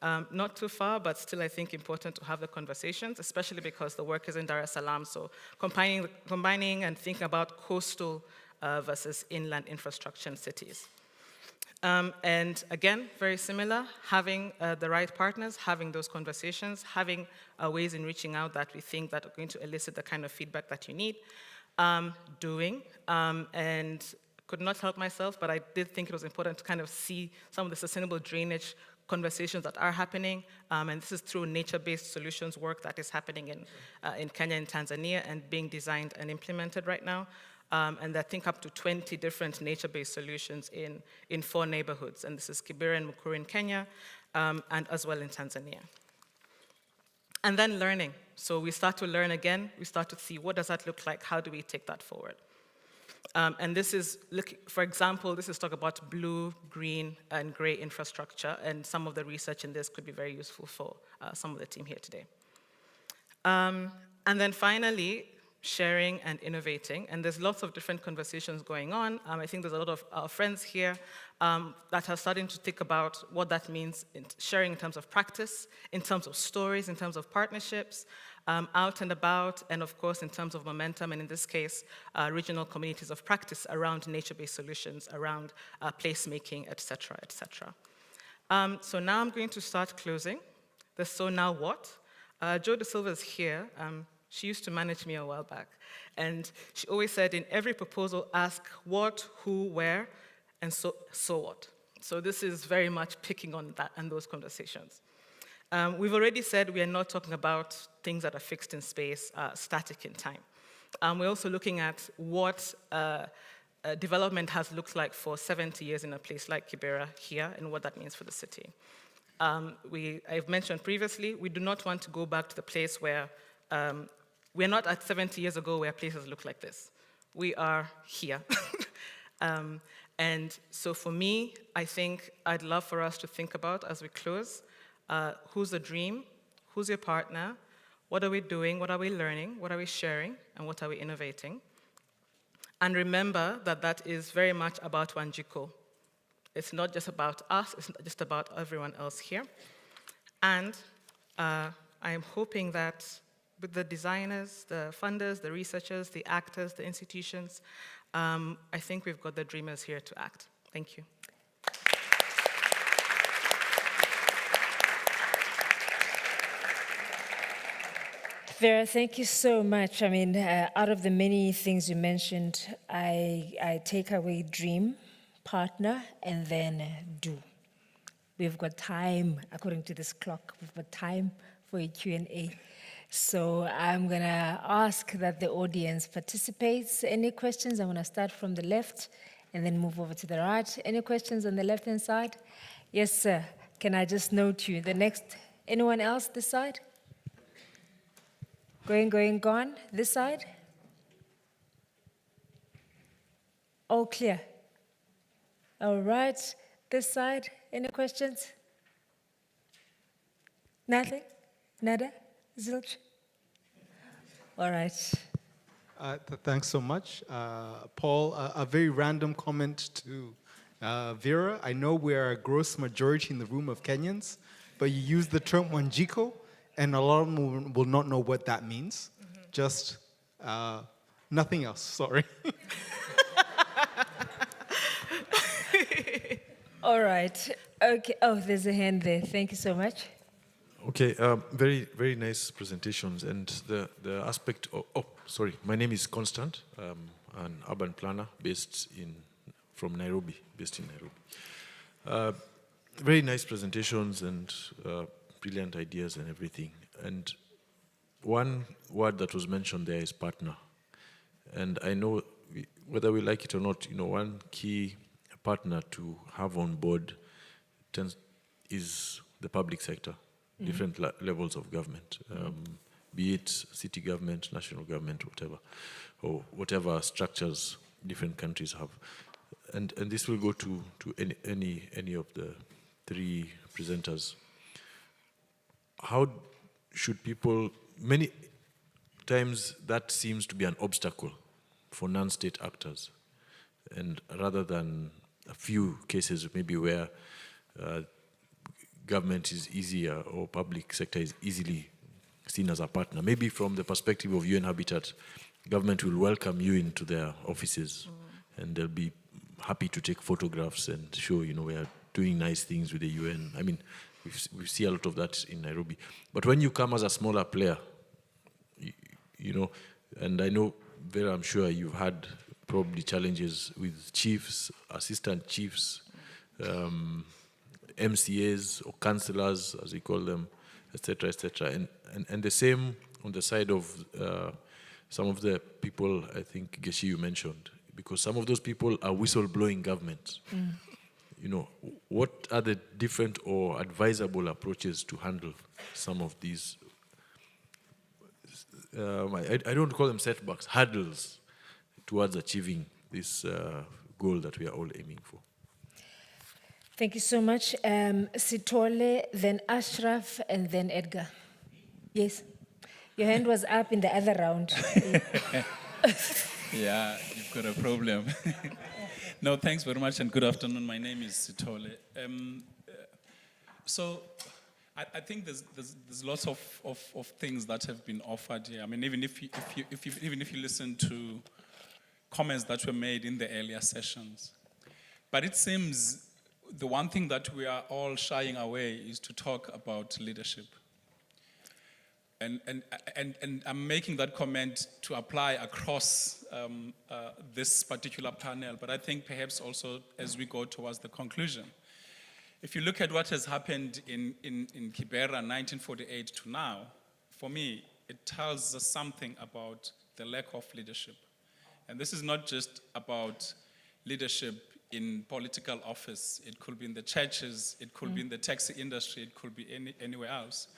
Not too far, but still I think important to have the conversations, especially because the work is in Dar es Salaam. So combining and thinking about coastal versus inland infrastructure in cities. And again, very similar, having the right partners, having those conversations, having ways in reaching out that we think that are going to elicit the kind of feedback that you need, and could not help myself, but I did think it was important to kind of see some of the sustainable drainage conversations that are happening, and this is through nature-based solutions work that is happening in Kenya and Tanzania and being designed and implemented right now. And I think up to 20 different nature-based solutions in 4 neighborhoods, and this is Kibera and Mukuru in Kenya, and as well in Tanzania. And then learning. So we start to learn again, we start to see what does that look like, how do we take that forward? And this is, for example, this is talk about blue, green, and gray infrastructure, and some of the research in this could be very useful for some of the team here today. And then finally, sharing and innovating, and there's lots of different conversations going on. I think there's a lot of our friends here that are starting to think about what that means in sharing in terms of practice, in terms of stories, in terms of partnerships, out and about, and of course in terms of momentum, and in this case, regional communities of practice around nature-based solutions, around placemaking, et cetera, et cetera. So now I'm going to start closing. The so now what? Jo De Silva is here. She used to manage me a while back, and she always said in every proposal, ask what, who, where, and so what. So this is very much picking on that and those conversations. We've already said we are not talking about things that are fixed in space, static in time. We're also looking at what development has looked like for 70 years in a place like Kibera here and what that means for the city. I've mentioned previously, we do not want to go back to the place where we're not at 70 years ago where places look like this. We are here. And so for me, I think I'd love for us to think about as we close, who's the dream, who's your partner, what are we doing, what are we learning, what are we sharing, and what are we innovating? And remember that that is very much about Wanjiko. It's not just about us, it's not just about everyone else here. And I am hoping that with the designers, the funders, the researchers, the actors, the institutions, I think we've got the dreamers here to act. Thank you. Vera, thank you so much. I mean, out of the many things you mentioned, I take away dream, partner, and then do. We've got time, according to this clock, we've got time for a Q&A. So I'm going to ask that the audience participates. Any questions? I'm going to start from the left and then move over to the right. Any questions on the left-hand side? Yes, sir. Can I just note you? The next, anyone else this side? Gone. This side? All clear. All right. This side, any questions? Nothing? Nada? Zilch? All right. Thanks so much. Paul, a very random comment to Vera. I know we are a gross majority in the room of Kenyans, but you use the term Wanjiko, and a lot of them will not know what that means. Mm-hmm. Just nothing else, sorry. All right. Okay. Oh, there's a hand there. Thank you so much. Okay, very, very nice presentations. And the aspect of, sorry, my name is Constant. An urban planner based from Nairobi, based in Nairobi. Very nice presentations and brilliant ideas and everything. And one word that was mentioned there is partner. And I know whether we like it or not, one key partner to have on board is the public sector. Different levels of government, be it city government, national government, whatever, or whatever structures different countries have. And this will go to any of the 3 presenters. How should people, many times that seems to be an obstacle for non-state actors, and rather than a few cases maybe where government is easier or public sector is easily seen as a partner. Maybe from the perspective of UN Habitat, government will welcome you into their offices and they'll be happy to take photographs and show, you know, we are doing nice things with the UN. I mean, we see a lot of that in Nairobi. But when you come as a smaller player, you know, and I know, Vera, I'm sure you've had probably challenges with chiefs, assistant chiefs, MCAs or councillors, as we call them, etc., etc. And the same on the side of some of the people, I think, Geci, you mentioned, because some of those people are whistleblowing governments. You know, what are the different or advisable approaches to handle some of these, I don't call them setbacks, hurdles towards achieving this goal that we are all aiming for? Thank you so much. Sitole, then Ashraf, and then Edgar. Yes. Your hand was up in the other round. Yeah, you've got a problem. No, thanks very much and good afternoon. My name is Sitole. So I think there's lots of things that have been offered here. I mean, even if you listen to comments that were made in the earlier sessions, but it seems the one thing that we are all shying away is to talk about leadership. And I'm making that comment to apply across this particular panel, but I think perhaps also as we go towards the conclusion. If you look at what has happened in Kibera 1948 to now, for me, it tells us something about the lack of leadership. And this is not just about leadership in political office. It could be in the churches, it could be in the taxi industry, it could be anywhere else.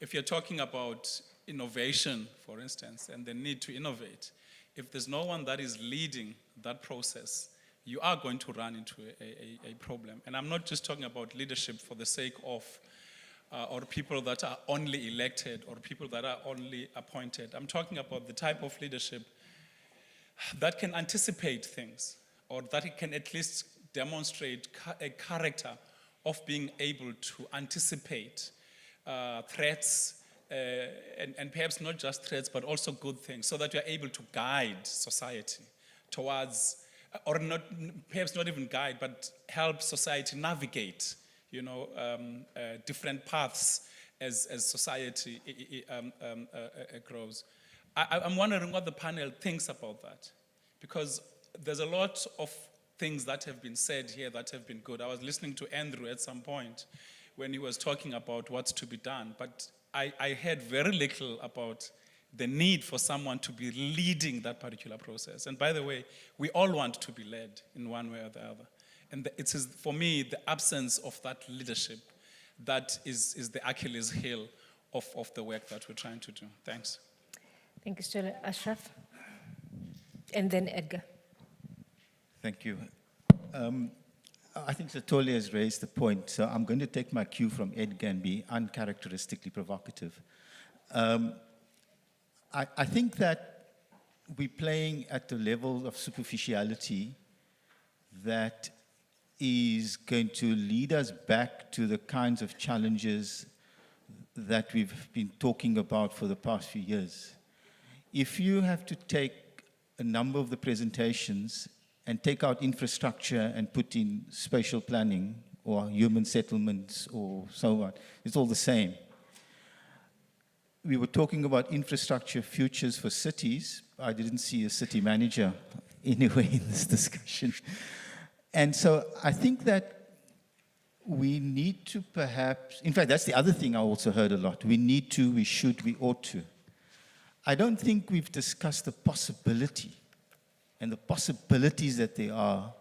If you're talking about innovation, for instance, and the need to innovate, if there's no one that is leading that process, you are going to run into a problem. And I'm not just talking about leadership for the sake of, or people that are only elected, or people that are only appointed. I'm talking about the type of leadership that can anticipate things, or that it can at least demonstrate a character of being able to anticipate threats, and perhaps not just threats, but also good things, so that you're able to guide society towards, or not, perhaps not even guide, but help society navigate, you know, different paths as society grows. I'm wondering what the panel thinks about that, because there's a lot of things that have been said here that have been good. I was listening to Andrew at some point when he was talking about what's to be done, but I heard very little about the need for someone to be leading that particular process. And by the way, we all want to be led in one way or the other. And it is, for me, the absence of that leadership that is the Achilles heel of the work that we're trying to do. Thanks. Thank you, Stella. Ashraf? And then Edgar. Thank you. I think Sitole has raised the point, so I'm going to take my cue from Edgar and be uncharacteristically provocative. I think that we're playing at the level of superficiality that is going to lead us back to the kinds of challenges that we've been talking about for the past few years. If you have to take a number of the presentations and take out infrastructure and put in spatial planning or human settlements or so on, it's all the same. We were talking about infrastructure futures for cities. I didn't see a city manager anyway in this discussion. And so I think that we need to perhaps, in fact, that's the other thing I also heard a lot. We need to, we should, we ought to. I don't think we've discussed the possibility and the possibilities that there are,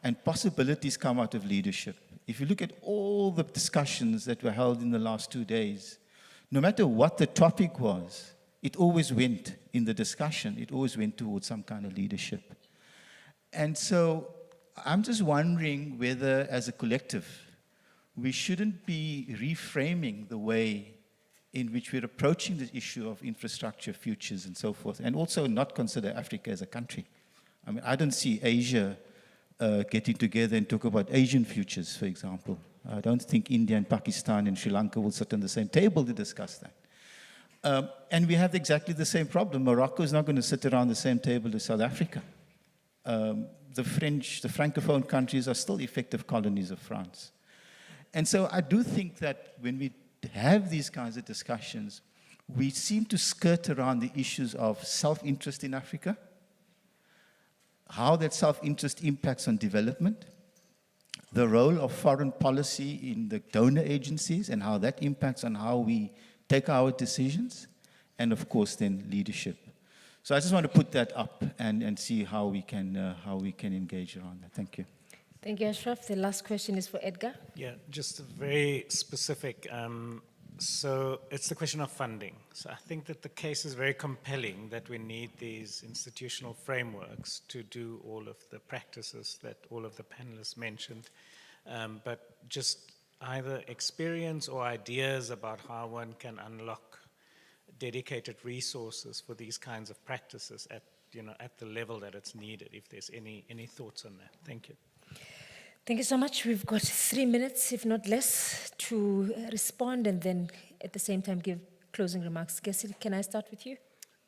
and possibilities come out of leadership. If you look at all the discussions that were held in the last 2 days, no matter what the topic was, it always went in the discussion, it always went towards some kind of leadership. And so I'm just wondering whether, as a collective, we shouldn't be reframing the way in which we're approaching the issue of infrastructure, futures, and so forth, and also not consider Africa as a country. I don't see Asia getting together and talk about Asian futures, for example. I don't think India and Pakistan and Sri Lanka will sit on the same table to discuss that. And we have exactly the same problem. Morocco is not going to sit around the same table as South Africa. The Francophone countries are still effective colonies of France. And so I do think that when we have these kinds of discussions, we seem to skirt around the issues of self-interest in Africa, how that self-interest impacts on development, the role of foreign policy in the donor agencies and how that impacts on how we take our decisions, and of course then leadership. So I just want to put that up and see how we can engage around that. Thank you. Thank you, Ashraf. The last question is for Edgar. Yeah, just very specific. So it's the question of funding. So I think that the case is very compelling that we need these institutional frameworks to do all of the practices that all of the panelists mentioned. But just either experience or ideas about how one can unlock dedicated resources for these kinds of practices at the level that it's needed, if there's any thoughts on that. Thank you. Thank you so much. We've got 3 minutes, if not less, to respond and then at the same time give closing remarks. Geci, can I start with you?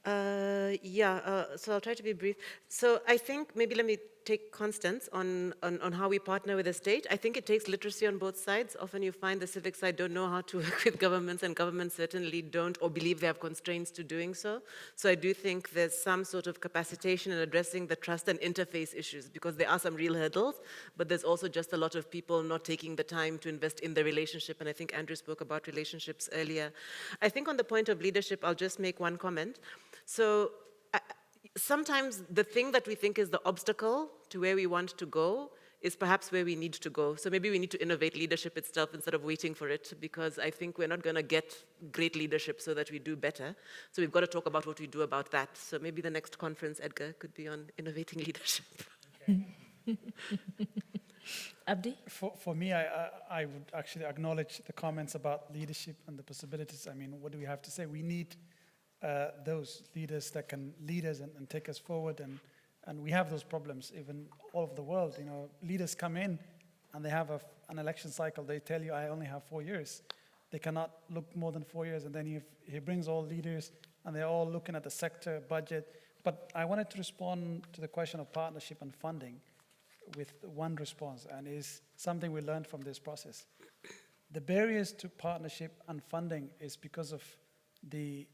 So I'll try to be brief. So I think maybe let me take Constance on how we partner with the state. I think it takes literacy on both sides. Often you find the civic side don't know how to work with governments, and governments certainly don't or believe they have constraints to doing so. So I do think there's some sort of capacitation in addressing the trust and interface issues, because there are some real hurdles, but there's also just a lot of people not taking the time to invest in the relationship, and I think Andrew spoke about relationships earlier. I think on the point of leadership, I'll just make one comment. So sometimes the thing that we think is the obstacle to where we want to go is perhaps where we need to go. So maybe we need to innovate leadership itself instead of waiting for it, because I think we're not going to get great leadership so that we do better. So we've got to talk about what we do about that. So maybe the next conference, Edgar, could be on innovating leadership. Abdi? For me, I would actually acknowledge the comments about leadership and the possibilities. I mean, what do we have to say? We need those leaders that can lead us and take us forward, and we have those problems even all over the world. Leaders come in and they have an election cycle. They tell you, I only have 4 years. They cannot look more than 4 years, and then he brings all leaders and they're all looking at the sector budget. But I wanted to respond to the question of partnership and funding with one response, and is something we learned from this process. The barriers to partnership and funding is because of the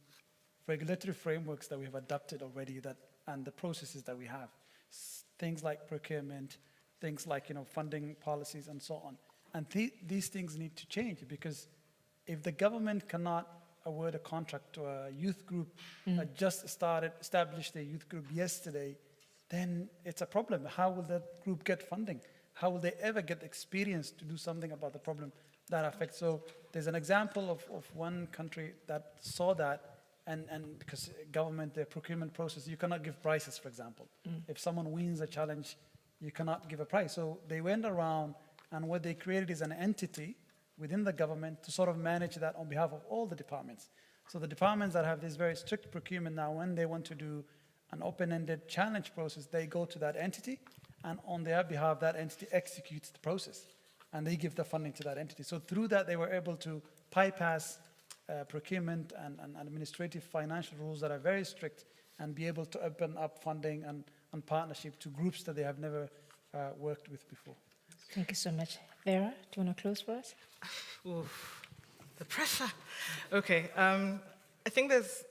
regulatory frameworks that we have adopted already, and the processes that we have. Things like procurement, things like funding policies and so on. And these things need to change, because if the government cannot award a contract to a youth group that just established a youth group yesterday, then it's a problem. How will that group get funding? How will they ever get experience to do something about the problem that affects? So there's an example of one country that saw that, and because government, the procurement process, you cannot give prices, for example. If someone wins a challenge, you cannot give a price. So they went around, and what they created is an entity within the government to sort of manage that on behalf of all the departments. So the departments that have this very strict procurement now, when they want to do an open-ended challenge process, they go to that entity, and on their behalf, that entity executes the process, and they give the funding to that entity. So through that, they were able to bypass procurement and administrative financial rules that are very strict, and be able to open up funding and partnership to groups that they have never worked with before. Thank you so much. Vera, do you want to close for us? Oof, the pressure. Okay, I think there's,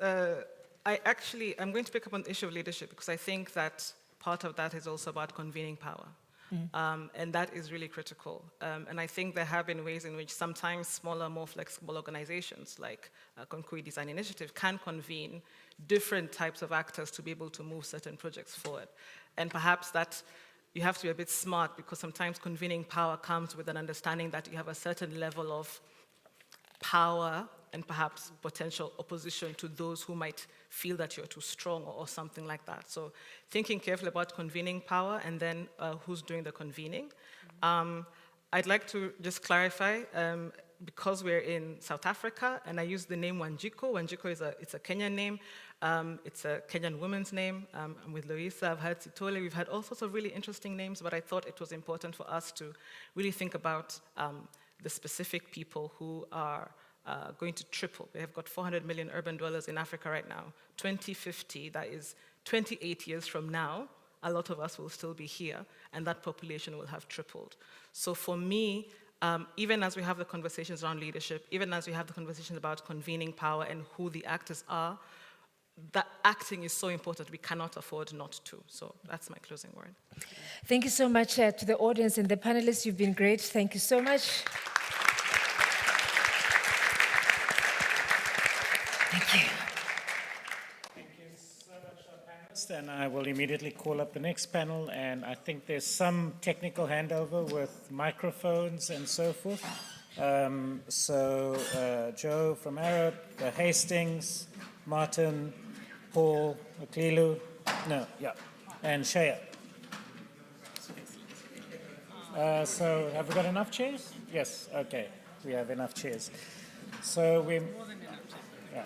I'm going to pick up on the issue of leadership, because I think that part of that is also about convening power. And that is really critical. And I think there have been ways in which sometimes smaller, more flexible organizations like Concrete Design Initiative can convene different types of actors to be able to move certain projects forward. And perhaps that you have to be a bit smart, because sometimes convening power comes with an understanding that you have a certain level of power and perhaps potential opposition to those who might feel that you're too strong or something like that. So thinking carefully about convening power, and then who's doing the convening. I'd like to just clarify, because we're in South Africa, and I use the name Wanjiko. Wanjiko it's a Kenyan name. It's a Kenyan woman's name. I'm with Yolisa, I've heard Sitole, we've had all sorts of really interesting names, but I thought it was important for us to really think about the specific people who are going to triple. We have got 400 million urban dwellers in Africa right now. 2050, that is 28 years from now, a lot of us will still be here, and that population will have tripled. So for me, even as we have the conversations around leadership, even as we have the conversations about convening power and who the actors are, that acting is so important, we cannot afford not to. So that's my closing word. Thank you so much to the audience and the panelists. You've been great. Thank you so much. Thank you. Thank you so much, panelists. And I will immediately call up the next panel. And I think there's some technical handover with microphones and so forth. Joe from Arab, Hastings, Martin, Paul, Aklilu, and Shea. So have we got enough chairs? Yes, okay, we have enough chairs. So we, more than enough chairs. Yeah.